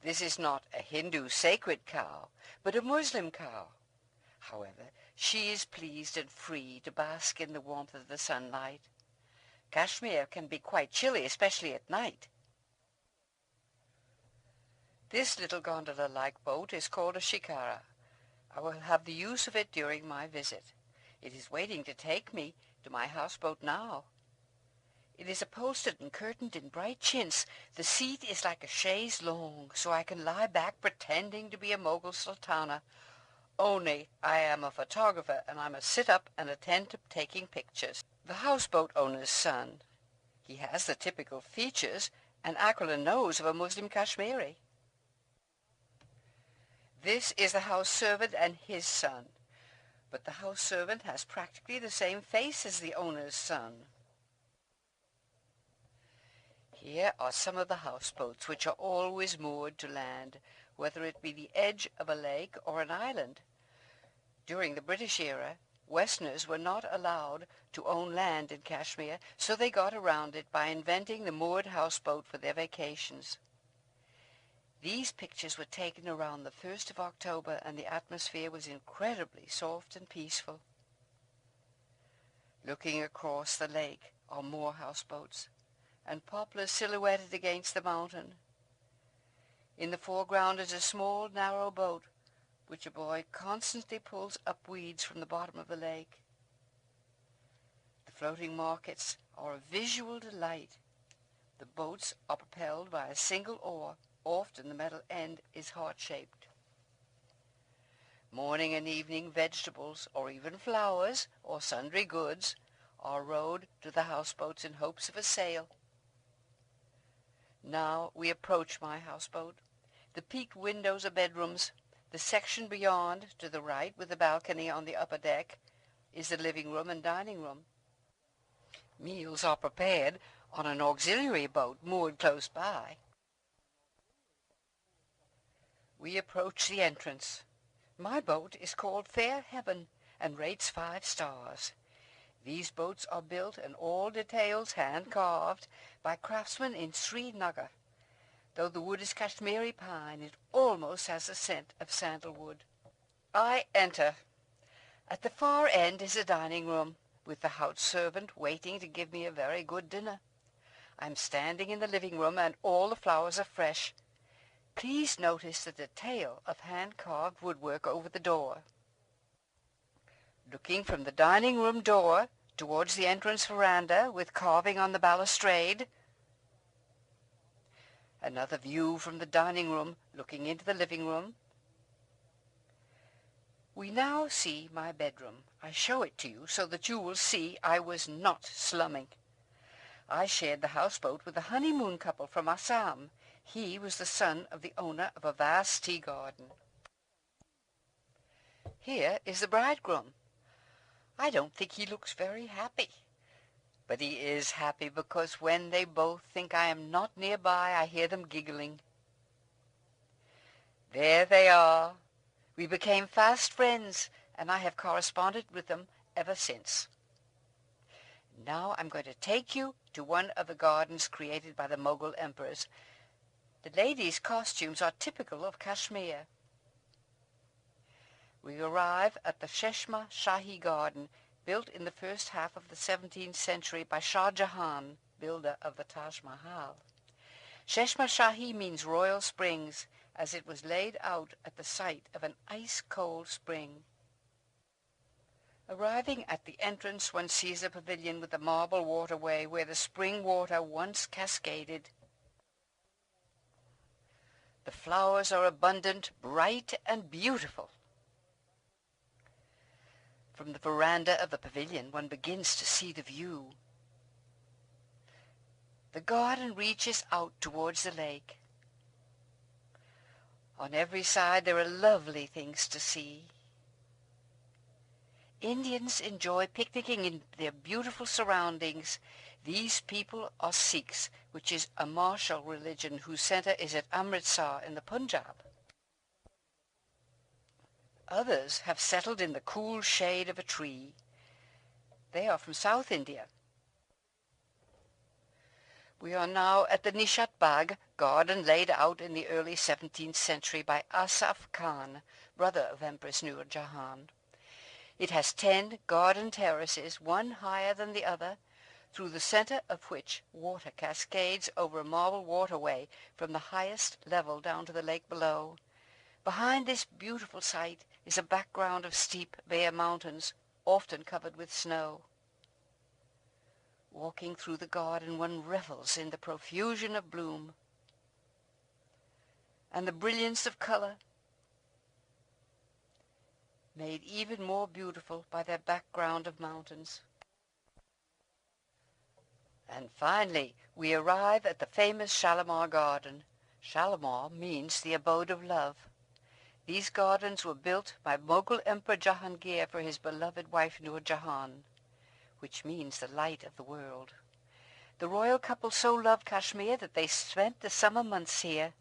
This is not a Hindu sacred cow, but a Muslim cow. However, She is pleased and free to bask in the warmth of the sunlight. Kashmir can be quite chilly, especially at night. This little gondola-like boat is called a shikara. I will have the use of it during my visit. It is waiting to take me to my houseboat now. It is upholstered and curtained in bright chintz. The seat is like a chaise longue, so I can lie back pretending to be a Mughal sultana. Only I am a photographer, and I must sit up and attend to taking pictures. The houseboat owner's son. He has the typical features and aquiline nose of a Muslim Kashmiri. This is the house servant and his son, but the house servant has practically the same face as the owner's son. Here are some of the houseboats which are always moored to land, whether it be the edge of a lake or an island. During the British era, Westerners were not allowed to own land in Kashmir, so they got around it by inventing the moored houseboat for their vacations. These pictures were taken around the 1st of October, and the atmosphere was incredibly soft and peaceful. Looking across the lake are more houseboats, and poplars silhouetted against the mountain. In the foreground is a small, narrow boat, which a boy constantly pulls up weeds from the bottom of the lake. The floating markets are a visual delight. The boats are propelled by a single oar. Often the metal end is heart-shaped. Morning and evening vegetables, or even flowers, or sundry goods, are rowed to the houseboats in hopes of a sale. Now we approach my houseboat. The peaked windows are bedrooms. The section beyond, to the right, with the balcony on the upper deck, is the living room and dining room. Meals are prepared on an auxiliary boat moored close by. We approach the entrance. My boat is called Fair Heaven and rates 5 stars. These boats are built and all details hand-carved by craftsmen in Srinagar. Though the wood is Kashmiri pine, it almost has the scent of sandalwood. I enter. At the far end is a dining room, with the house servant waiting to give me a very good dinner. I'm standing in the living room, and all the flowers are fresh. Please notice the detail of hand-carved woodwork over the door. Looking from the dining room door towards the entrance veranda with carving on the balustrade. Another view from the dining room looking into the living room. We now see my bedroom. I show it to you so that you will see I was not slumming. I shared the houseboat with a honeymoon couple from Assam. He was the son of the owner of a vast tea garden. Here is the bridegroom. I don't think he looks very happy. But he is happy because when they both think I am not nearby, I hear them giggling. There they are. We became fast friends, and I have corresponded with them ever since. Now I'm going to take you to one of the gardens created by the Mughal emperors. The ladies' costumes are typical of Kashmir. We arrive at the Cheshma Shahi Garden, built in the first half of the 17th century by Shah Jahan, builder of the Taj Mahal. Cheshma Shahi means royal springs, as it was laid out at the site of an ice-cold spring. Arriving at the entrance, one sees a pavilion with a marble waterway where the spring water once cascaded. The flowers are abundant, bright, and beautiful. From the veranda of the pavilion, one begins to see the view. The garden reaches out towards the lake. On every side there are lovely things to see. Indians enjoy picnicking in their beautiful surroundings. These people are Sikhs, which is a martial religion whose center is at Amritsar in the Punjab. Others have settled in the cool shade of a tree. They are from South India. We are now at the Nishat Bagh garden laid out in the early 17th century by Asaf Khan, brother of Empress Nur Jahan. It has 10 garden terraces, one higher than the other, through the center of which water cascades over a marble waterway from the highest level down to the lake below. Behind this beautiful sight is a background of steep, bare mountains, often covered with snow. Walking through the garden, one revels in the profusion of bloom and the brilliance of color, made even more beautiful by their background of mountains. And finally, we arrive at the famous Shalimar Garden. Shalimar means the abode of love. These gardens were built by Mughal Emperor Jahangir for his beloved wife Nur Jahan, which means the light of the world. The royal couple so loved Kashmir that they spent the summer months here.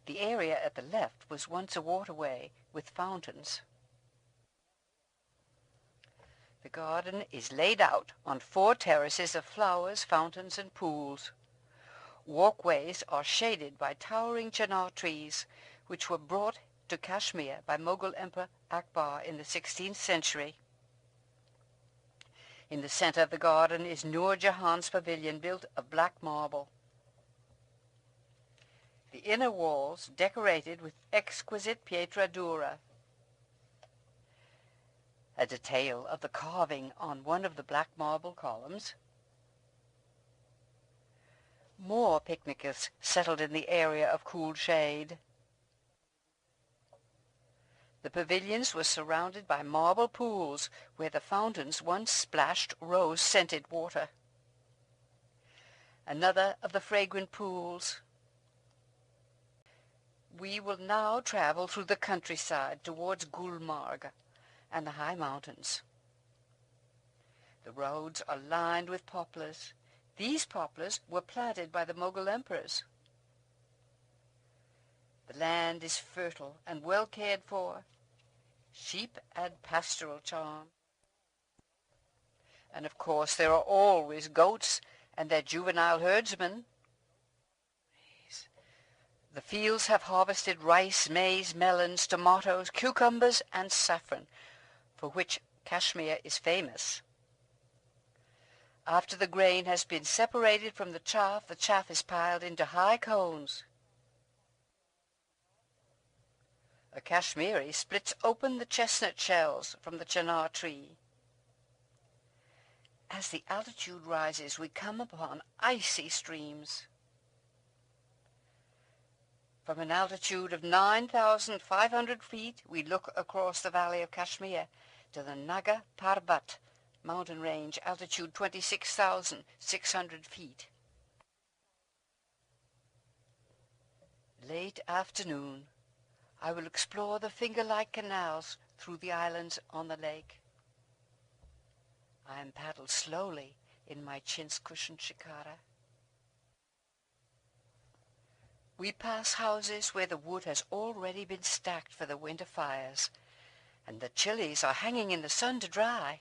The area at the left was once a waterway with fountains. The garden is laid out on 4 terraces of flowers, fountains, and pools. Walkways are shaded by towering chinar trees, which were brought to Kashmir by Mughal Emperor Akbar in the 16th century. In the center of the garden is Nur Jahan's pavilion, built of black marble. The inner walls decorated with exquisite pietra dura. A detail of the carving on one of the black marble columns. More picnickers settled in the area of cool shade. The pavilions were surrounded by marble pools where the fountains once splashed rose-scented water. Another of the fragrant pools. We will now travel through the countryside towards Gulmarg and the high mountains. The roads are lined with poplars. These poplars were planted by the Mughal emperors. The land is fertile and well cared for. Sheep add pastoral charm. And of course there are always goats and their juvenile herdsmen. The fields have harvested rice, maize, melons, tomatoes, cucumbers, and saffron, for which Kashmir is famous. After the grain has been separated from the chaff is piled into high cones. A Kashmiri splits open the chestnut shells from the chinar tree. As the altitude rises, we come upon icy streams. From an altitude of 9,500 feet, we look across the valley of Kashmir to the Naga Parbat mountain range, altitude 26,600 feet. Late afternoon, I will explore the finger-like canals through the islands on the lake. I am paddled slowly in my chintz-cushioned shikara. We pass houses where the wood has already been stacked for the winter fires, and the chilies are hanging in the sun to dry.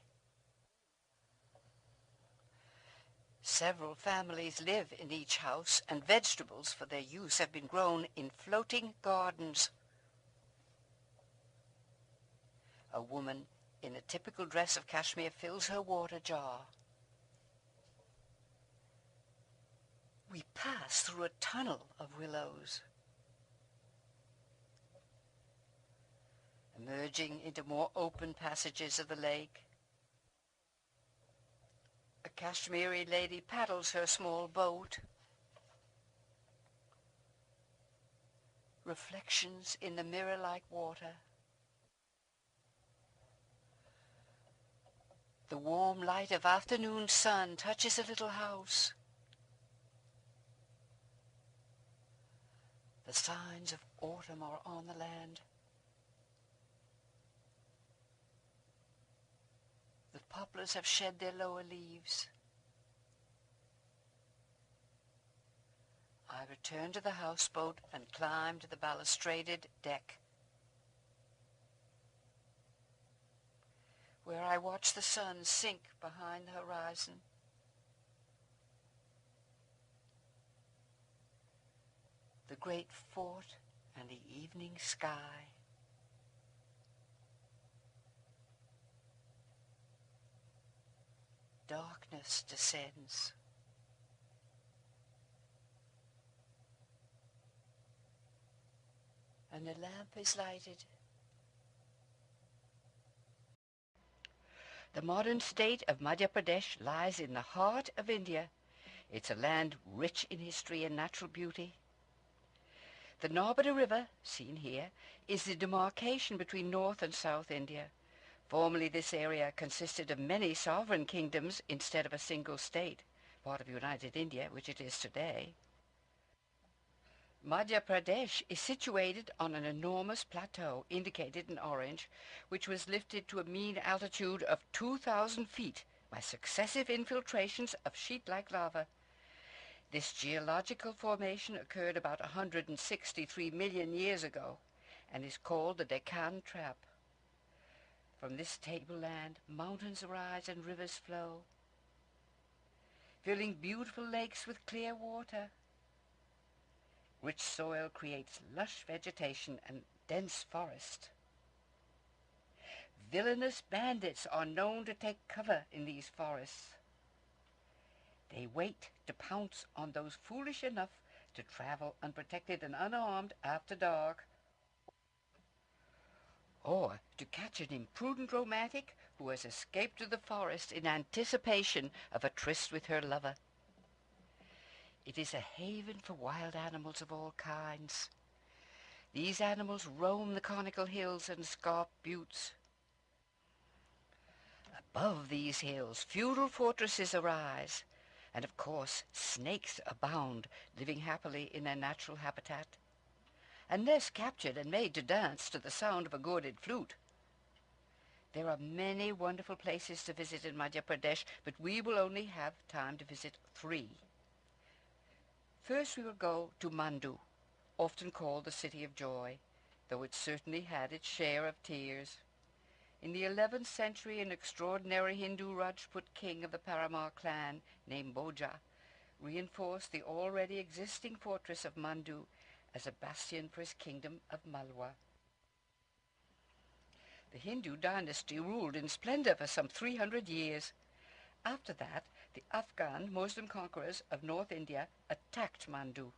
Several families live in each house, and vegetables for their use have been grown in floating gardens. A woman in a typical dress of Kashmir fills her water jar. We pass through a tunnel of willows, emerging into more open passages of the lake. A Kashmiri lady paddles her small boat. Reflections in the mirror-like water. The warm light of afternoon sun touches a little house. The signs of autumn are on the land. The poplars have shed their lower leaves. I return to the houseboat and climb to the balustraded deck, where I watch the sun sink behind the horizon. The great fort and the evening sky. darkness descends. And the lamp is lighted. The modern state of Madhya Pradesh lies in the heart of India. It's a land rich in history and natural beauty. The Narbada River, seen here, is the demarcation between North and South India. Formerly this area consisted of many sovereign kingdoms instead of a single state, part of United India, which it is today. Madhya Pradesh is situated on an enormous plateau, indicated in orange, which was lifted to a mean altitude of 2,000 feet by successive infiltrations of sheet-like lava. This geological formation occurred about 163 million years ago and is called the Deccan Trap. From this tableland, mountains arise and rivers flow, filling beautiful lakes with clear water. Rich soil creates lush vegetation and dense forest. Villainous bandits are known to take cover in these forests. They wait to pounce on those foolish enough to travel unprotected and unarmed after dark, or to catch an imprudent romantic who has escaped to the forest in anticipation of a tryst with her lover. It is a haven for wild animals of all kinds. These animals roam the conical hills and scarp buttes. Above these hills, feudal fortresses arise, and of course snakes abound, living happily in their natural habitat, unless captured and made to dance to the sound of a gourded flute. There are many wonderful places to visit in Madhya Pradesh, but we will only have time to visit 3. First we will go to Mandu, often called the City of Joy, though it certainly had its share of tears. In the 11th century, an extraordinary Hindu Rajput king of the Paramar clan, named Bhoja, reinforced the already existing fortress of Mandu as a bastion for his kingdom of Malwa. The Hindu dynasty ruled in splendor for some 300 years. After that, the Afghan Muslim conquerors of North India attacked Mandu.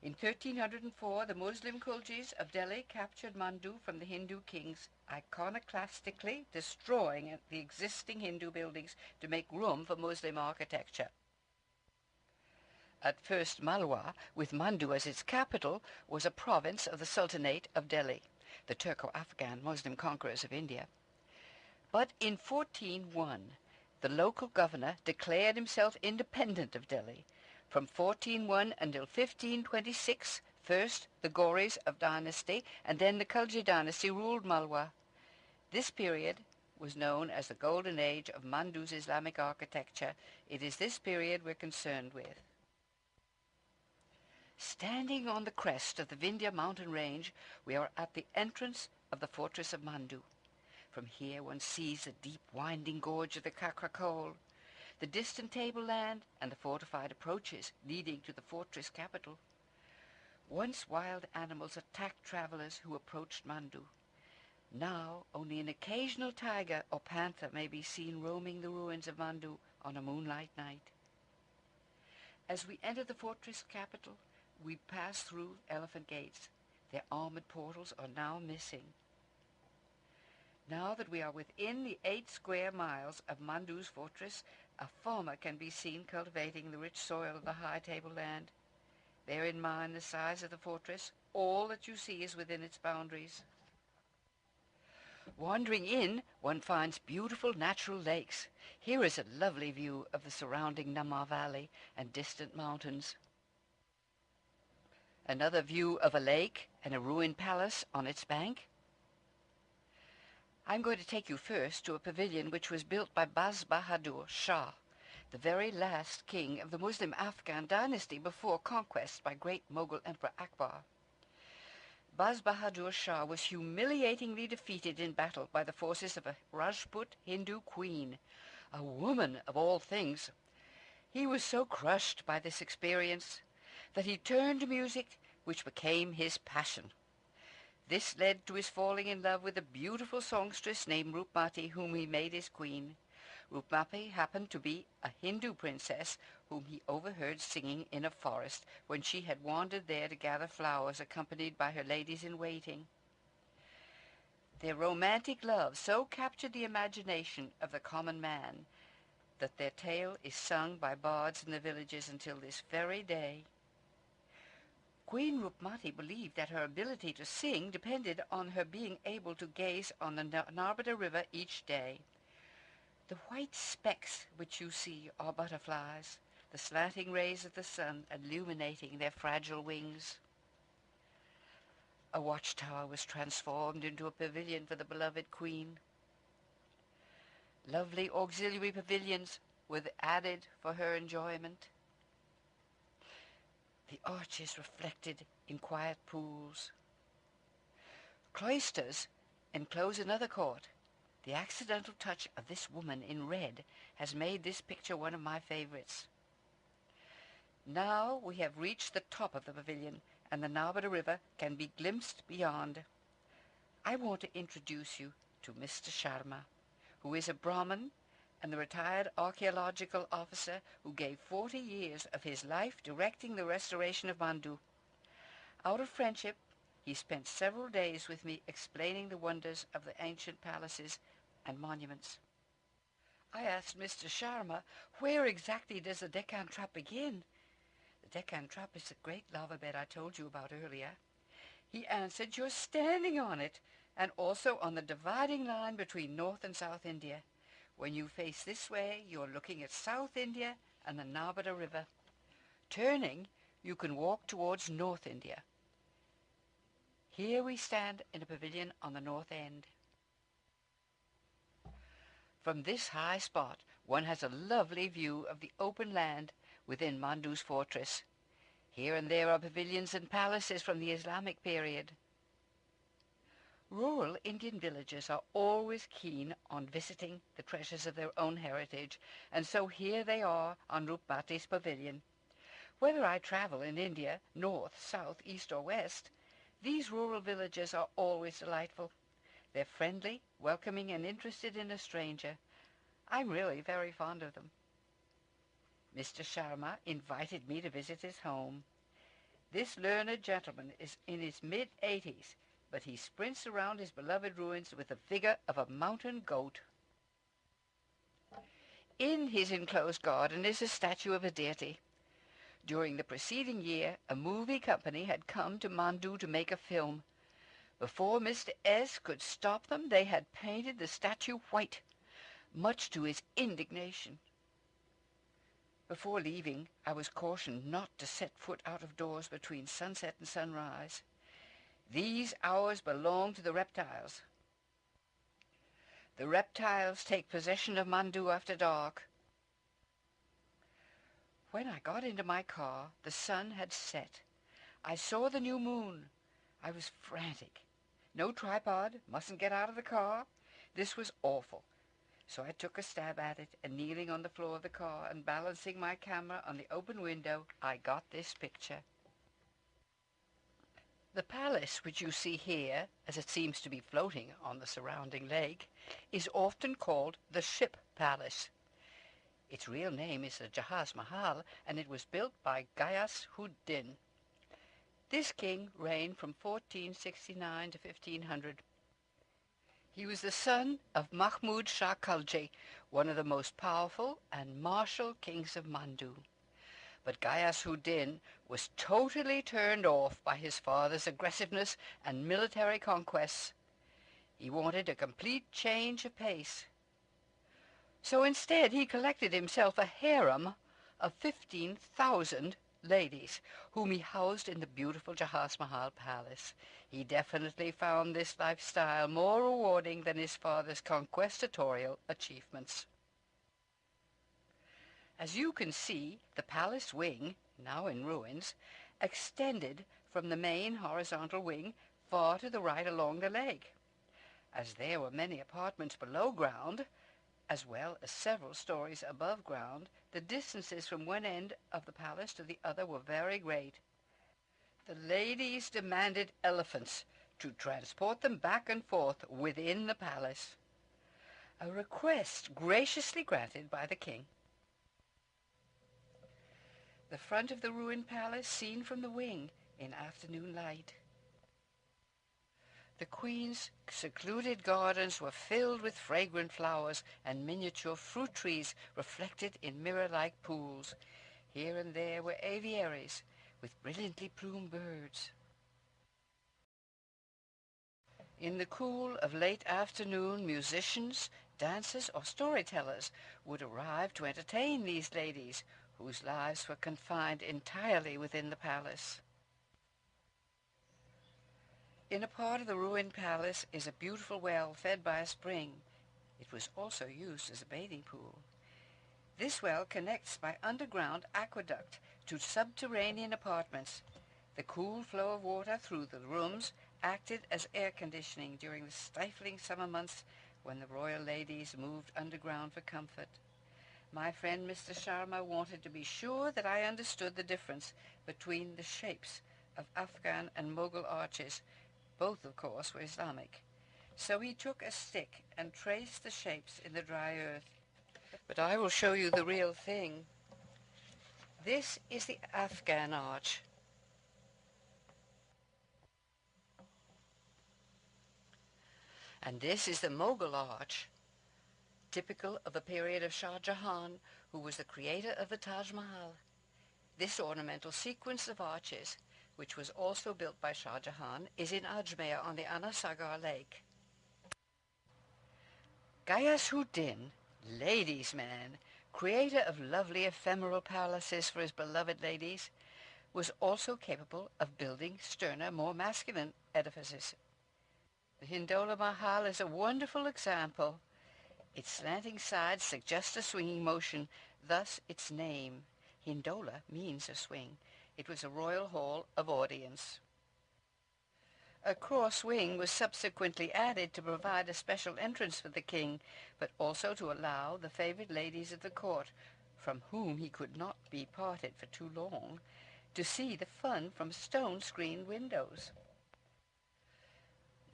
In 1304, the Muslim Khuljis of Delhi captured Mandu from the Hindu kings, iconoclastically destroying the existing Hindu buildings to make room for Muslim architecture. At first, Malwa, with Mandu as its capital, was a province of the Sultanate of Delhi, the Turco-Afghan Muslim conquerors of India. But in 1401, the local governor declared himself independent of Delhi. From 1401 until 1526, first the Ghoris of dynasty and then the Khulji dynasty ruled Malwa. This period was known as the Golden Age of Mandu's Islamic architecture. It is this period we're concerned with. Standing on the crest of the Vindhya mountain range, we are at the entrance of the fortress of Mandu. From here one sees the deep winding gorge of the Kakrakol, the distant tableland, and the fortified approaches leading to the fortress capital. Once wild animals attacked travelers who approached Mandu. Now only an occasional tiger or panther may be seen roaming the ruins of Mandu on a moonlight night. As we enter the fortress capital, we pass through elephant gates. Their armored portals are now missing. Now that we are within the 8 square miles of Mandu's fortress, a farmer can be seen cultivating the rich soil of the high tableland. Bear in mind the size of the fortress. All that you see is within its boundaries. Wandering in, one finds beautiful natural lakes. Here is a lovely view of the surrounding Namma Valley and distant mountains. Another view of a lake and a ruined palace on its bank. I'm going to take you first to a pavilion which was built by Baz Bahadur Shah, the very last king of the Muslim Afghan dynasty before conquest by great Mughal Emperor Akbar. Baz Bahadur Shah was humiliatingly defeated in battle by the forces of a Rajput Hindu queen, a woman of all things. He was so crushed by this experience that he turned to music, which became his passion. This led to his falling in love with a beautiful songstress named Rupmati, whom he made his queen. Rupmapi happened to be a Hindu princess whom he overheard singing in a forest when she had wandered there to gather flowers accompanied by her ladies-in-waiting. Their romantic love so captured the imagination of the common man that their tale is sung by bards in the villages until this very day. Queen Rupmati believed that her ability to sing depended on her being able to gaze on the Narmada River each day. The white specks which you see are butterflies, the slanting rays of the sun illuminating their fragile wings. A watchtower was transformed into a pavilion for the beloved queen. Lovely auxiliary pavilions were added for her enjoyment. The arches reflected in quiet pools. Cloisters enclose another court. The accidental touch of this woman in red has made this picture one of my favorites. Now we have reached the top of the pavilion, and the Narmada River can be glimpsed beyond. I want to introduce you to Mr. Sharma, who is a Brahmin and the retired archaeological officer who gave 40 years of his life directing the restoration of Mandu. Out of friendship, he spent several days with me explaining the wonders of the ancient palaces and monuments. I asked Mr. Sharma, where exactly does the Deccan Trap begin? The Deccan Trap is the great lava bed I told you about earlier. He answered, you're standing on it, and also on the dividing line between North and South India. When you face this way, you're looking at South India and the Narmada River. Turning, you can walk towards North India. Here we stand in a pavilion on the north end. From this high spot, one has a lovely view of the open land within Mandu's fortress. Here and there are pavilions and palaces from the Islamic period. Rural Indian villagers are always keen on visiting the treasures of their own heritage, and so here they are on Rupmati's pavilion. Whether I travel in India, north, south, east, or west, these rural villages are always delightful. They're friendly, welcoming, and interested in a stranger. I'm really very fond of them. Mr. Sharma invited me to visit his home. This learned gentleman is in his mid-80s, but he sprints around his beloved ruins with the vigor of a mountain goat. In his enclosed garden is a statue of a deity. During the preceding year, a movie company had come to Mandu to make a film. Before Mr. S. could stop them, they had painted the statue white, much to his indignation. Before leaving, I was cautioned not to set foot out of doors between sunset and sunrise. These hours belong to the reptiles. The reptiles take possession of Mandu after dark. When I got into my car, the sun had set. I saw the new moon. I was frantic. No tripod, mustn't get out of the car. This was awful. So I took a stab at it, and kneeling on the floor of the car and balancing my camera on the open window, I got this picture. The palace which you see here, as it seems to be floating on the surrounding lake, is often called the Ship Palace. Its real name is the Jahaz Mahal, and it was built by Ghiyas-ud-Din. This king reigned from 1469 to 1500. He was the son of Mahmud Shah Khalji, one of the most powerful and martial kings of Mandu. But Ghiyas-ud-Din was totally turned off by his father's aggressiveness and military conquests. He wanted a complete change of pace. So instead he collected himself a harem of 15,000 ladies, whom he housed in the beautiful Jahaz Mahal Palace. He definitely found this lifestyle more rewarding than his father's conquistatorial achievements. As you can see, the palace wing, now in ruins, extended from the main horizontal wing far to the right along the lake. As there were many apartments below ground, as well as several stories above ground, the distances from one end of the palace to the other were very great. The ladies demanded elephants to transport them back and forth within the palace. a request graciously granted by the king. The front of the ruined palace seen from the wing in afternoon light. The queen's secluded gardens were filled with fragrant flowers and miniature fruit trees reflected in mirror-like pools. Here and there were aviaries with brilliantly plumed birds. In the cool of late afternoon, musicians, dancers, or storytellers would arrive to entertain these ladies, whose lives were confined entirely within the palace. In a part of the ruined palace is a beautiful well fed by a spring. It was also used as a bathing pool. This well connects by underground aqueduct to subterranean apartments. The cool flow of water through the rooms acted as air conditioning during the stifling summer months when the royal ladies moved underground for comfort. My friend Mr. Sharma wanted to be sure that I understood the difference between the shapes of Afghan and Mughal arches. Both, of course, were Islamic. So he took a stick and traced the shapes in the dry earth. But I will show you the real thing. This is the Afghan arch. And this is the Mughal arch, typical of the period of Shah Jahan, who was the creator of the Taj Mahal. This ornamental sequence of arches, which was also built by Shah Jahan, is in Ajmer on the Anasagar Lake. Ghiyasuddin, ladies' man, creator of lovely ephemeral palaces for his beloved ladies, was also capable of building sterner, more masculine edifices. The Hindola Mahal is a wonderful example. Its slanting sides suggest a swinging motion, thus its name. Hindola means a swing. It was a royal hall of audience. A cross wing was subsequently added to provide a special entrance for the king, but also to allow the favored ladies of the court, from whom he could not be parted for too long, to see the fun from stone-screened windows.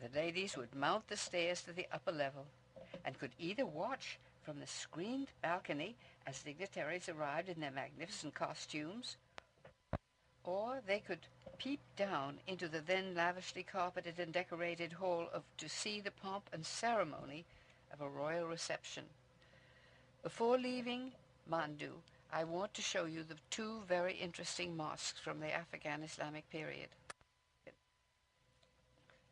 The ladies would mount the stairs to the upper level and could either watch from the screened balcony as dignitaries arrived in their magnificent costumes, or they could peep down into the then lavishly carpeted and decorated hall to see the pomp and ceremony of a royal reception. Before leaving Mandu, I want to show you the two very interesting mosques from the Afghan Islamic period.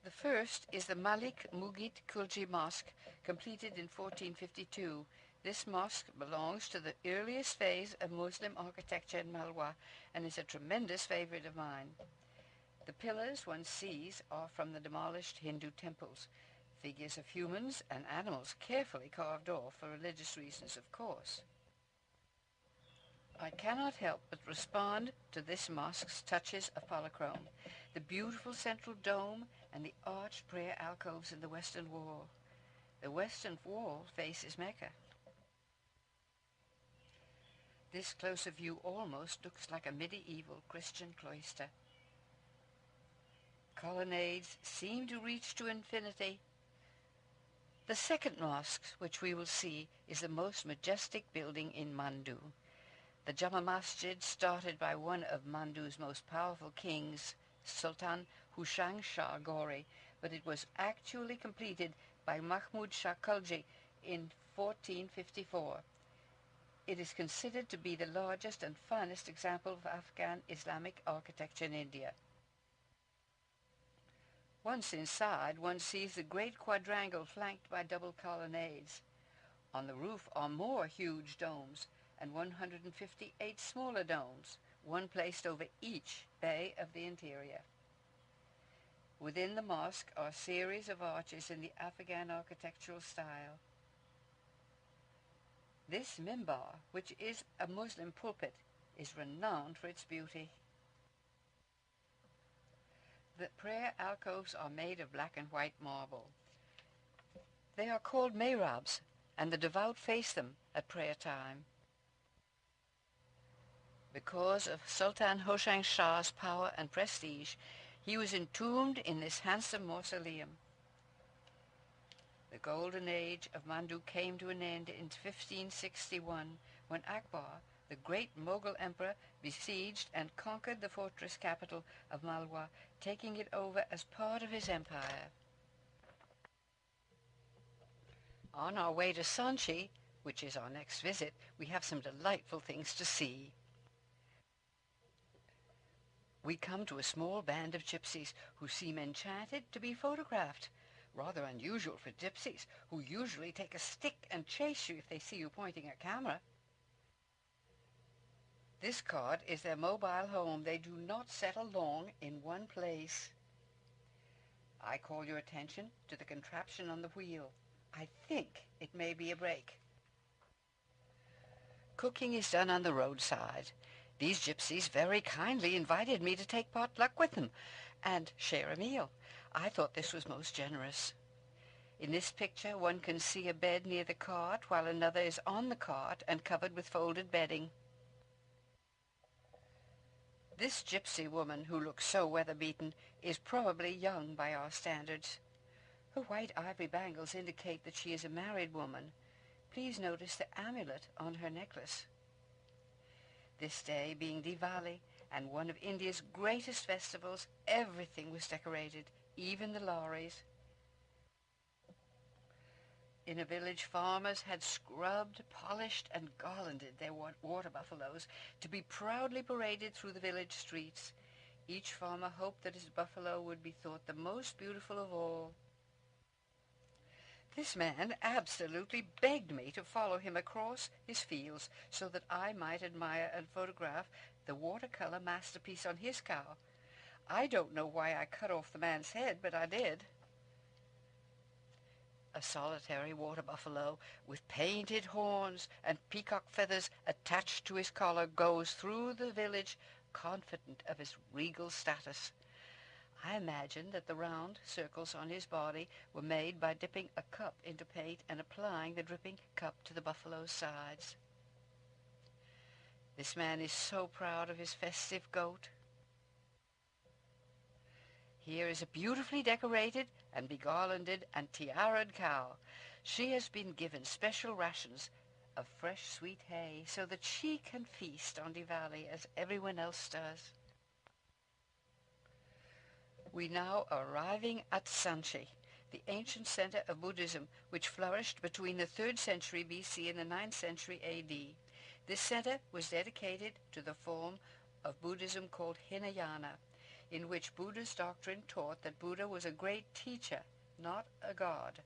The first is the Malik Mugit Khilji Mosque, completed in 1452. This mosque belongs to the earliest phase of Muslim architecture in Malwa and is a tremendous favorite of mine. The pillars one sees are from the demolished Hindu temples, figures of humans and animals carefully carved off for religious reasons, of course. I cannot help but respond to this mosque's touches of polychrome, the beautiful central dome and the arched prayer alcoves in the western wall. The western wall faces Mecca. This closer view almost looks like a medieval Christian cloister. Colonnades seem to reach to infinity. The second mosque, which we will see, is the most majestic building in Mandu. The Jama Masjid, started by one of Mandu's most powerful kings, Sultan Husayn Shah Ghori, but it was actually completed by Mahmud Shah Khalji in 1454. It is considered to be the largest and finest example of Afghan Islamic architecture in India. Once inside, one sees the great quadrangle flanked by double colonnades. On the roof are more huge domes and 158 smaller domes, one placed over each bay of the interior. Within the mosque are a series of arches in the Afghan architectural style. This mimbar, which is a Muslim pulpit, is renowned for its beauty. The prayer alcoves are made of black and white marble. They are called mihrabs, and the devout face them at prayer time. Because of Sultan Hosang Shah's power and prestige, he was entombed in this handsome mausoleum. The golden age of Mandu came to an end in 1561 when Akbar, the great Mughal emperor, besieged and conquered the fortress capital of Malwa, taking it over as part of his empire. On our way to Sanchi, which is our next visit, we have some delightful things to see. We come to a small band of gypsies who seem enchanted to be photographed. Rather unusual for gypsies, who usually take a stick and chase you if they see you pointing a camera. This cart is their mobile home. They do not settle long in one place. I call your attention to the contraption on the wheel. I think it may be a brake. Cooking is done on the roadside. These gypsies very kindly invited me to take potluck with them and share a meal. I thought this was most generous. In this picture one can see a bed near the cart while another is on the cart and covered with folded bedding. This gypsy woman, who looks so weather-beaten, is probably young by our standards. Her white ivory bangles indicate that she is a married woman. Please notice the amulet on her necklace. This day being Diwali and one of India's greatest festivals, everything was decorated, even the lorries. In a village, farmers had scrubbed, polished, and garlanded their water buffaloes to be proudly paraded through the village streets. Each farmer hoped that his buffalo would be thought the most beautiful of all. This man absolutely begged me to follow him across his fields so that I might admire and photograph the watercolor masterpiece on his cow. I don't know why I cut off the man's head, but I did. A solitary water buffalo with painted horns and peacock feathers attached to his collar goes through the village confident of his regal status. I imagine that the round circles on his body were made by dipping a cup into paint and applying the dripping cup to the buffalo's sides. This man is so proud of his festive goat. Here is a beautifully decorated and begarlanded and tiaraed cow. She has been given special rations of fresh sweet hay so that she can feast on Diwali as everyone else does. We now are arriving at Sanchi, the ancient center of Buddhism which flourished between the 3rd century BC and the 9th century AD. This center was dedicated to the form of Buddhism called Hinayana, in which Buddha's doctrine taught that Buddha was a great teacher, not a god.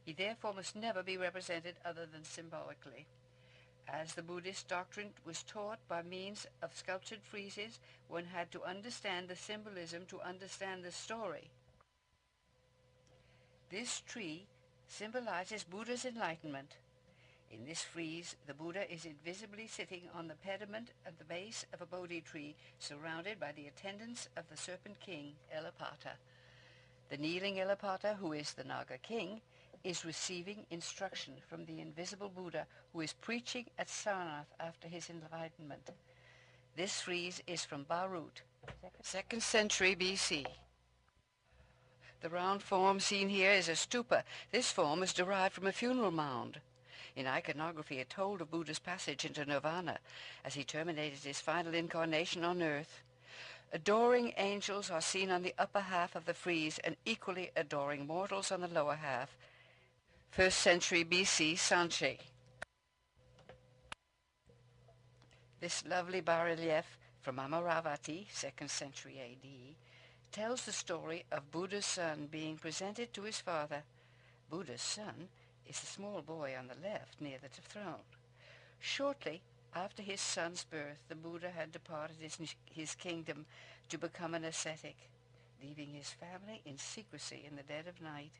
He therefore must never be represented other than symbolically. As the Buddhist doctrine was taught by means of sculptured friezes, one had to understand the symbolism to understand the story. This tree symbolizes Buddha's enlightenment. In this frieze, the Buddha is invisibly sitting on the pediment at the base of a Bodhi tree, surrounded by the attendants of the Serpent King, Elapata. The kneeling Elapata, who is the Naga King, is receiving instruction from the invisible Buddha, who is preaching at Sarnath after his enlightenment. This frieze is from Barut, 2nd century BC. The round form seen here is a stupa. This form is derived from a funeral mound. In iconography, it told of Buddha's passage into nirvana as he terminated his final incarnation on earth. Adoring angels are seen on the upper half of the frieze and equally adoring mortals on the lower half. 1st century BC, Sanchi. This lovely bas-relief from Amaravati, 2nd century AD, tells the story of Buddha's son being presented to his father. Buddha's son is the small boy on the left near the throne. Shortly after his son's birth, the Buddha had departed his kingdom to become an ascetic, leaving his family in secrecy in the dead of night.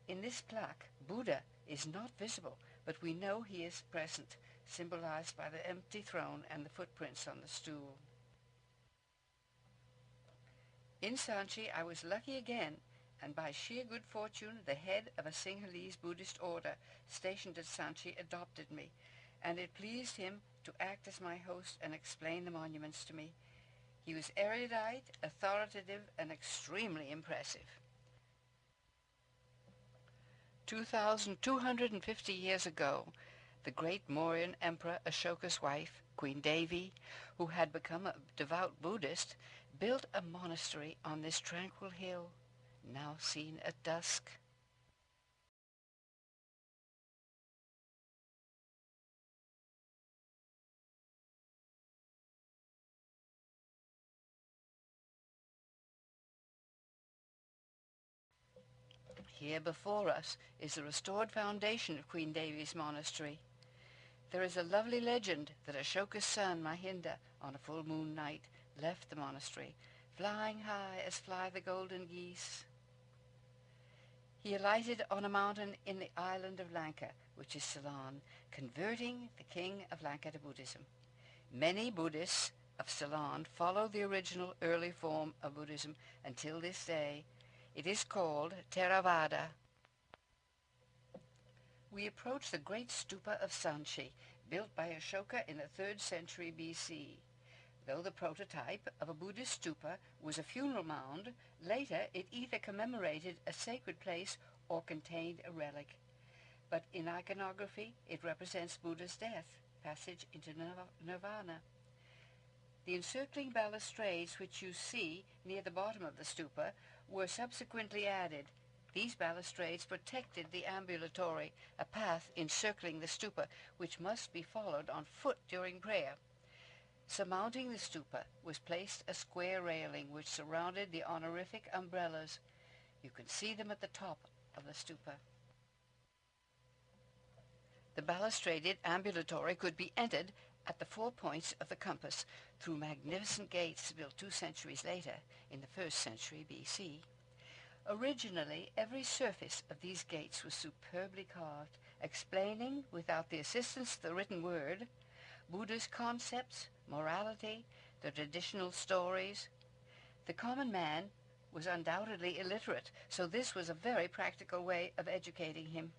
In this plaque, Buddha is not visible, but we know he is present, symbolized by the empty throne and the footprints on the stool. In Sanchi, I was lucky again, and by sheer good fortune, the head of a Sinhalese Buddhist order stationed at Sanchi adopted me, and it pleased him to act as my host and explain the monuments to me. He was erudite, authoritative, and extremely impressive. 2,250 years ago, the great Mauryan Emperor Ashoka's wife, Queen Devi, who had become a devout Buddhist, built a monastery on this tranquil hill, now seen at dusk. Here before us is the restored foundation of Queen Devi's monastery. There is a lovely legend that Ashoka's son, Mahinda, on a full moon night, left the monastery, flying high as fly the golden geese. He alighted on a mountain in the island of Lanka, which is Ceylon, converting the king of Lanka to Buddhism. Many Buddhists of Ceylon follow the original early form of Buddhism until this day. It is called Theravada. We approach the great stupa of Sanchi, built by Ashoka in the 3rd century BC. Though the prototype of a Buddhist stupa was a funeral mound, later it either commemorated a sacred place or contained a relic. But in iconography, it represents Buddha's death, passage into nirvana. The encircling balustrades which you see near the bottom of the stupa were subsequently added. These balustrades protected the ambulatory, a path encircling the stupa, which must be followed on foot during prayer. Surmounting the stupa was placed a square railing which surrounded the honorific umbrellas. You can see them at the top of the stupa. The balustraded ambulatory could be entered at the 4 points of the compass through magnificent gates built 2 centuries later in the 1st century BC. Originally, every surface of these gates was superbly carved, explaining, without the assistance of the written word, Buddha's concepts, morality, the traditional stories. The common man was undoubtedly illiterate, so this was a very practical way of educating him.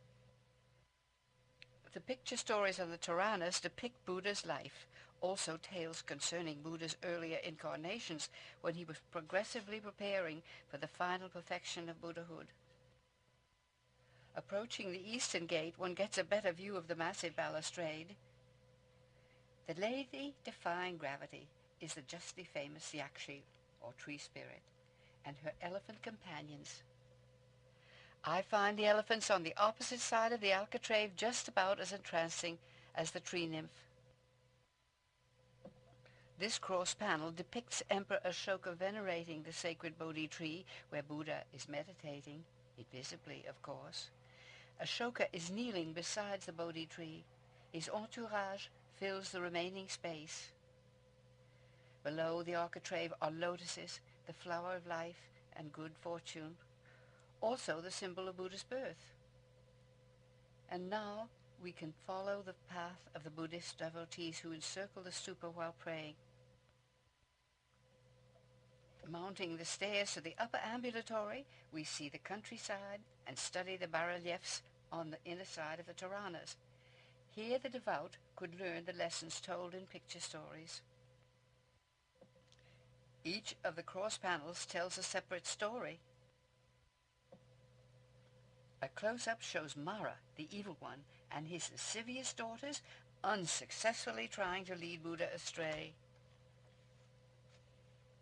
The picture stories of the Puranas depict Buddha's life, also tales concerning Buddha's earlier incarnations when he was progressively preparing for the final perfection of Buddhahood. Approaching the eastern gate, one gets a better view of the massive balustrade. The lady defying gravity is the justly famous Yakshi, or tree spirit, and her elephant companions. I find the elephants on the opposite side of the architrave just about as entrancing as the tree nymph. This cross panel depicts Emperor Ashoka venerating the sacred Bodhi tree where Buddha is meditating, invisibly of course. Ashoka is kneeling beside the Bodhi tree. His entourage fills the remaining space. Below the architrave are lotuses, the flower of life and good fortune, also the symbol of Buddha's birth. And now we can follow the path of the Buddhist devotees who encircle the stupa while praying. Mounting the stairs to the upper ambulatory, we see the countryside and study the bas-reliefs on the inner side of the Puranas. Here the devout could learn the lessons told in picture stories. Each of the cross panels tells a separate story. A close-up shows Mara, the evil one, and his lascivious daughters unsuccessfully trying to lead Buddha astray.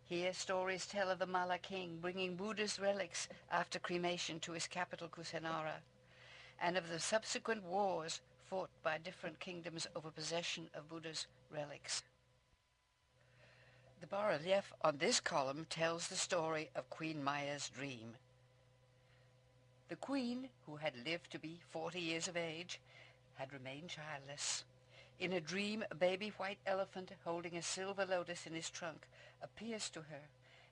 Here stories tell of the Mala king bringing Buddha's relics after cremation to his capital Kusinara, and of the subsequent wars fought by different kingdoms over possession of Buddha's relics. The bas-relief on this column tells the story of Queen Maya's dream. The queen, who had lived to be 40 years of age, had remained childless. In a dream, a baby white elephant holding a silver lotus in his trunk appears to her.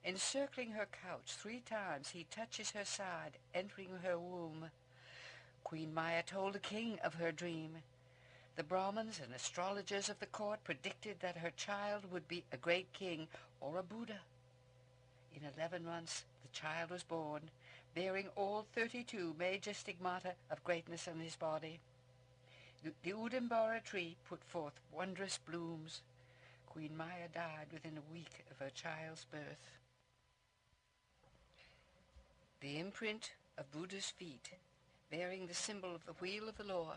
Encircling her couch 3 times, he touches her side, entering her womb. Queen Maya told the king of her dream. The Brahmins and astrologers of the court predicted that her child would be a great king or a Buddha. In 11 months, the child was born, bearing all 32 major stigmata of greatness on his body. The Udambara tree put forth wondrous blooms. Queen Maya died within a week of her child's birth. The imprint of Buddha's feet bearing the symbol of the wheel of the law.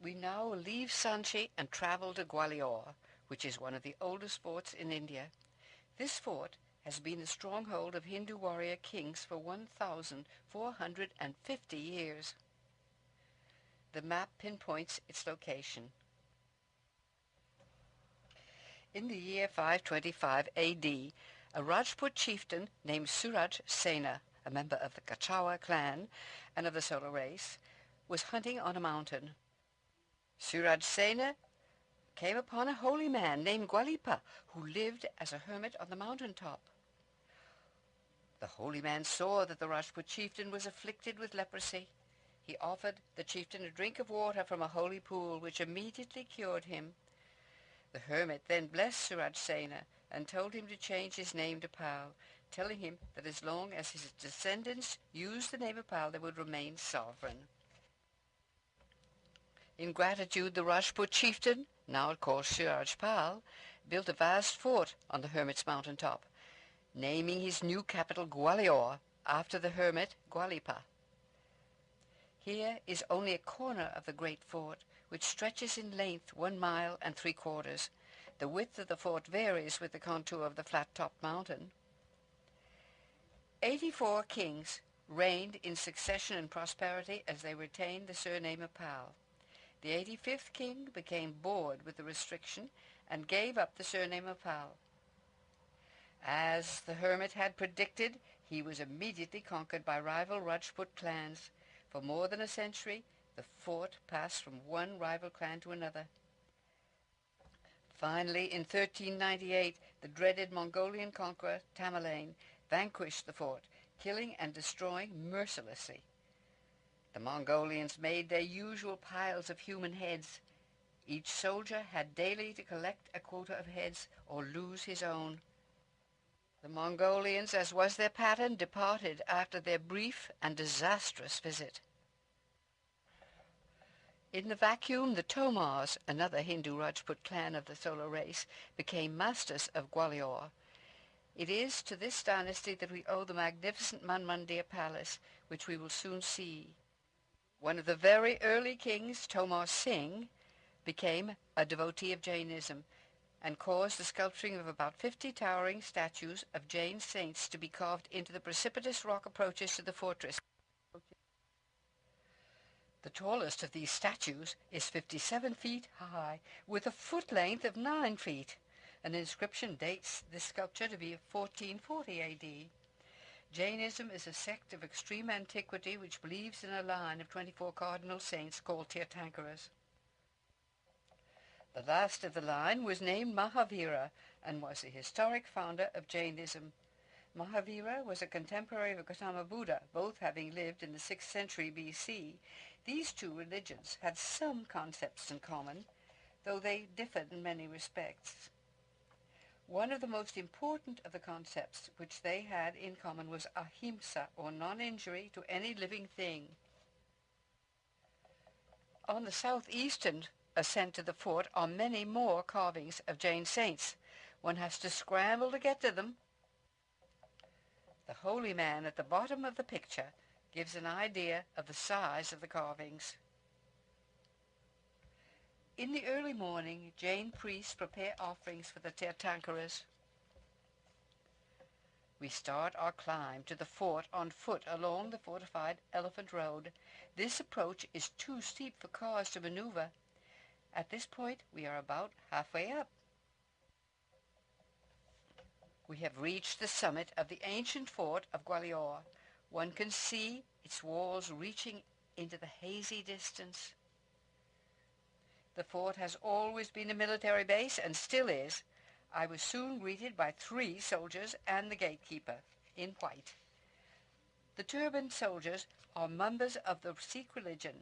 We now leave Sanchi and travel to Gwalior, which is one of the oldest forts in India. This fort has been the stronghold of Hindu warrior kings for 1,450 years. The map pinpoints its location. In the year 525 A.D., a Rajput chieftain named Suraj Sena, a member of the Kachawa clan and of the solar race, was hunting on a mountain. Suraj Sena came upon a holy man named Gwalipa, who lived as a hermit on the mountain top. The holy man saw that the Rajput chieftain was afflicted with leprosy. He offered the chieftain a drink of water from a holy pool, which immediately cured him. The hermit then blessed Suraj Sena and told him to change his name to Pal, telling him that as long as his descendants used the name of Pal, they would remain sovereign. In gratitude, the Rajput chieftain, now called Suraj Pal, built a vast fort on the hermit's mountain top, naming his new capital Gwalior after the hermit Gwalipa. Here is only a corner of the great fort, which stretches in length 1 mile and 3/4. The width of the fort varies with the contour of the flat-topped mountain. 84 kings reigned in succession and prosperity as they retained the surname of Pal. The 85th king became bored with the restriction and gave up the surname of Pal. As the hermit had predicted, he was immediately conquered by rival Rajput clans. For more than a century, the fort passed from one rival clan to another. Finally, in 1398, the dreaded Mongolian conqueror Tamerlane vanquished the fort, killing and destroying mercilessly. The Mongolians made their usual piles of human heads. Each soldier had daily to collect a quota of heads or lose his own. The Mongolians, as was their pattern, departed after their brief and disastrous visit. In the vacuum, the Tomars, another Hindu Rajput clan of the solar race, became masters of Gwalior. It is to this dynasty that we owe the magnificent Manmandir Palace, which we will soon see. One of the very early kings, Tomar Singh, became a devotee of Jainism and caused the sculpturing of about 50 towering statues of Jain saints to be carved into the precipitous rock approaches to the fortress. The tallest of these statues is 57 feet high, with a foot length of 9 feet. An inscription dates this sculpture to be 1440 A.D. Jainism is a sect of extreme antiquity which believes in a line of 24 cardinal saints called Tirthankaras. The last of the line was named Mahavira and was the historic founder of Jainism. Mahavira was a contemporary of Gautama Buddha, both having lived in the 6th century B.C. These two religions had some concepts in common, though they differed in many respects. One of the most important of the concepts which they had in common was ahimsa, or non-injury to any living thing. On the southeastern ascent to the fort are many more carvings of Jain saints. One has to scramble to get to them. The holy man at the bottom of the picture gives an idea of the size of the carvings. In the early morning, Jain priests prepare offerings for the Tirthankaras. We start our climb to the fort on foot along the fortified Elephant Road. This approach is too steep for cars to maneuver. At this point, we are about halfway up. We have reached the summit of the ancient fort of Gwalior. One can see its walls reaching into the hazy distance. The fort has always been a military base and still is. I was soon greeted by 3 soldiers and the gatekeeper, in white. The turbaned soldiers are members of the Sikh religion.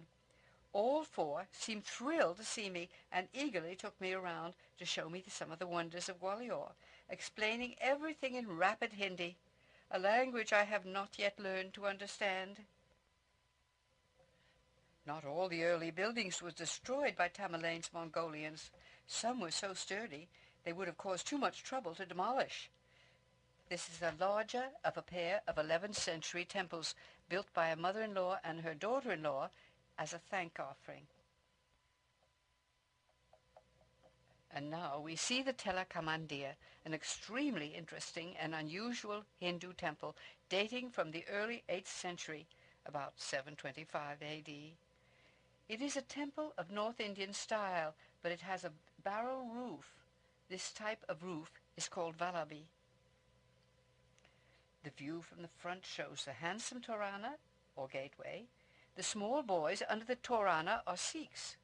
All 4 seemed thrilled to see me and eagerly took me around to show me some of the wonders of Gwalior, explaining everything in rapid Hindi, a language I have not yet learned to understand. Not all the early buildings were destroyed by Tamerlane's Mongolians. Some were so sturdy they would have caused too much trouble to demolish. This is the larger of a pair of 11th century temples built by a mother-in-law and her daughter-in-law as a thank offering. And now we see the Mandir, an extremely interesting and unusual Hindu temple dating from the early 8th century, about 725 AD. It is a temple of North Indian style, but it has a barrel roof. This type of roof is called Vallabhi. The view from the front shows the handsome Torana, or gateway. The small boys under the Torana are Sikhs.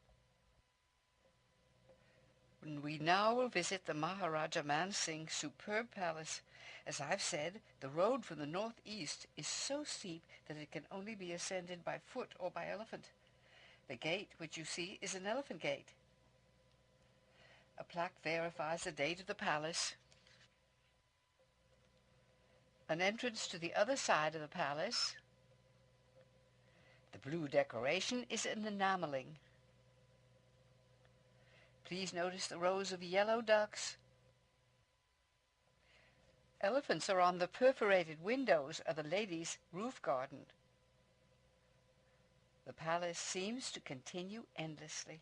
We now will visit the Maharaja Man Singh's superb palace. As I've said, the road from the northeast is so steep that it can only be ascended by foot or by elephant. The gate which you see is an elephant gate. A plaque verifies the date of the palace. An entrance to the other side of the palace. The blue decoration is an enameling. Please notice the rows of yellow ducks. Elephants are on the perforated windows of the ladies' roof garden. The palace seems to continue endlessly.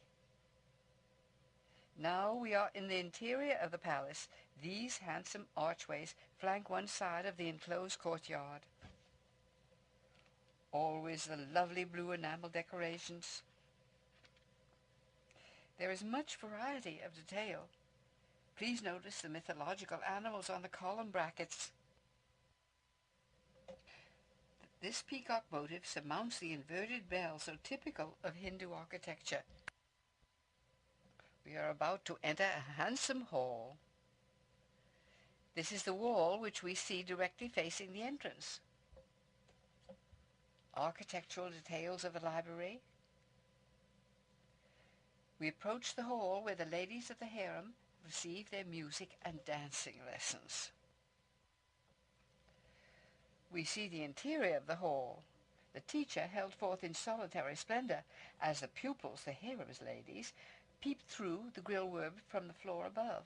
Now we are in the interior of the palace. These handsome archways flank one side of the enclosed courtyard. Always the lovely blue enamel decorations. There is much variety of detail. Please notice the mythological animals on the column brackets. This peacock motif surmounts the inverted bell so typical of Hindu architecture. We are about to enter a handsome hall. This is the wall which we see directly facing the entrance. Architectural details of the library. We approach the hall where the ladies of the harem receive their music and dancing lessons. We see the interior of the hall. The teacher held forth in solitary splendor as the pupils, the harem's ladies, peeped through the grillwork from the floor above.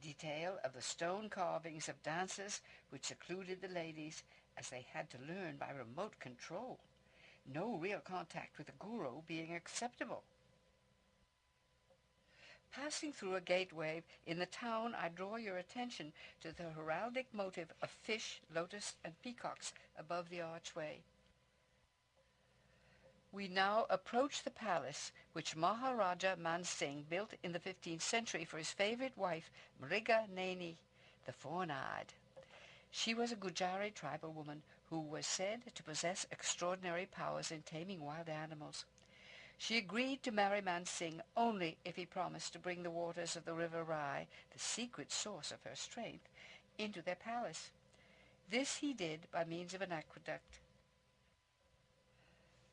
Detail of the stone carvings of dances which secluded the ladies as they had to learn by remote control, no real contact with the guru being acceptable. Passing through a gateway in the town, I draw your attention to the heraldic motif of fish, lotus, and peacocks above the archway. We now approach the palace which Maharaja Man Singh built in the 15th century for his favorite wife, Mriga Naini, the Fawn-Eyed. She was a Gujari tribal woman who was said to possess extraordinary powers in taming wild animals. She agreed to marry Man Singh only if he promised to bring the waters of the river Rai, the secret source of her strength, into their palace. This he did by means of an aqueduct.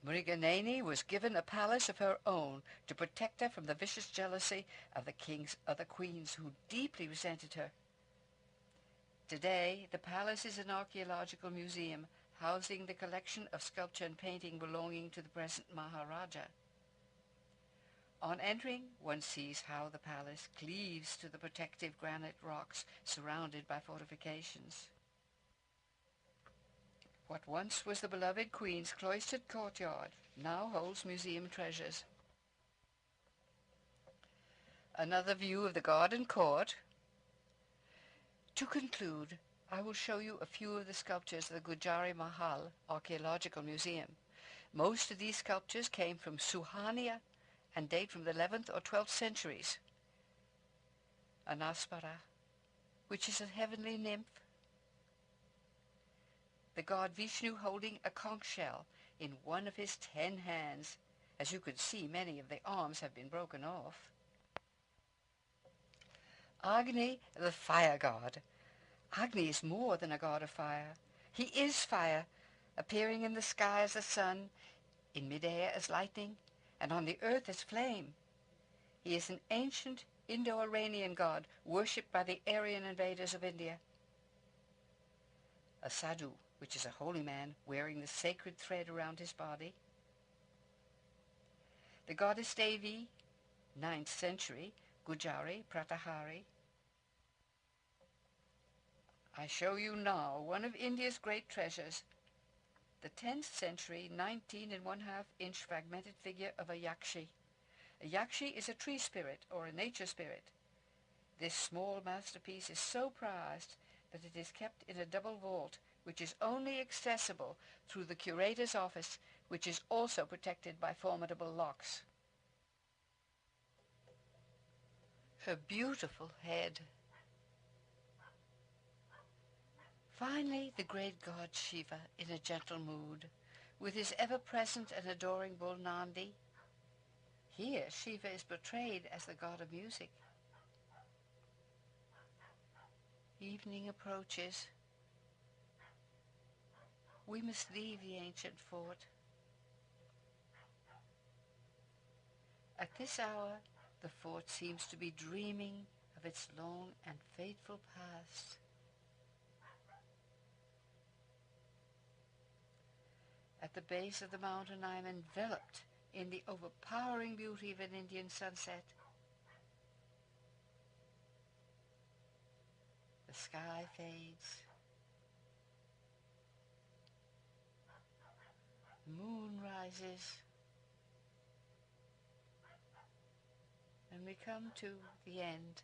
Mriganeni was given a palace of her own to protect her from the vicious jealousy of the king's other queens who deeply resented her. Today, the palace is an archaeological museum housing the collection of sculpture and painting belonging to the present Maharaja. On entering, one sees how the palace cleaves to the protective granite rocks surrounded by fortifications. What once was the beloved Queen's cloistered courtyard now holds museum treasures. Another view of the garden court. To conclude, I will show you a few of the sculptures of the Gujari Mahal Archaeological Museum. Most of these sculptures came from Suhania and date from the 11th or 12th centuries. An aspara, which is a heavenly nymph. The god Vishnu holding a conch shell in one of his 10 hands. As you can see, many of the arms have been broken off. Agni, the fire god. Agni is more than a god of fire. He is fire, appearing in the sky as the sun, in midair as lightning, and on the earth as flame. He is an ancient Indo-Iranian god worshipped by the Aryan invaders of India. A sadhu, which is a holy man wearing the sacred thread around his body. The goddess Devi, 9th century, Gujari, Pratahari. I show you now one of India's great treasures, the 10th century 19½ inch fragmented figure of a yakshi. A yakshi is a tree spirit or a nature spirit. This small masterpiece is so prized that it is kept in a double vault, which is only accessible through the curator's office, which is also protected by formidable locks. Her beautiful head. Finally, the great god Shiva in a gentle mood, with his ever-present and adoring bull Nandi. Here, Shiva is portrayed as the god of music. Evening approaches. We must leave the ancient fort. At this hour, the fort seems to be dreaming of its long and fateful past. At the base of the mountain, I am enveloped in the overpowering beauty of an Indian sunset. The sky fades. The moon rises. And we come to the end.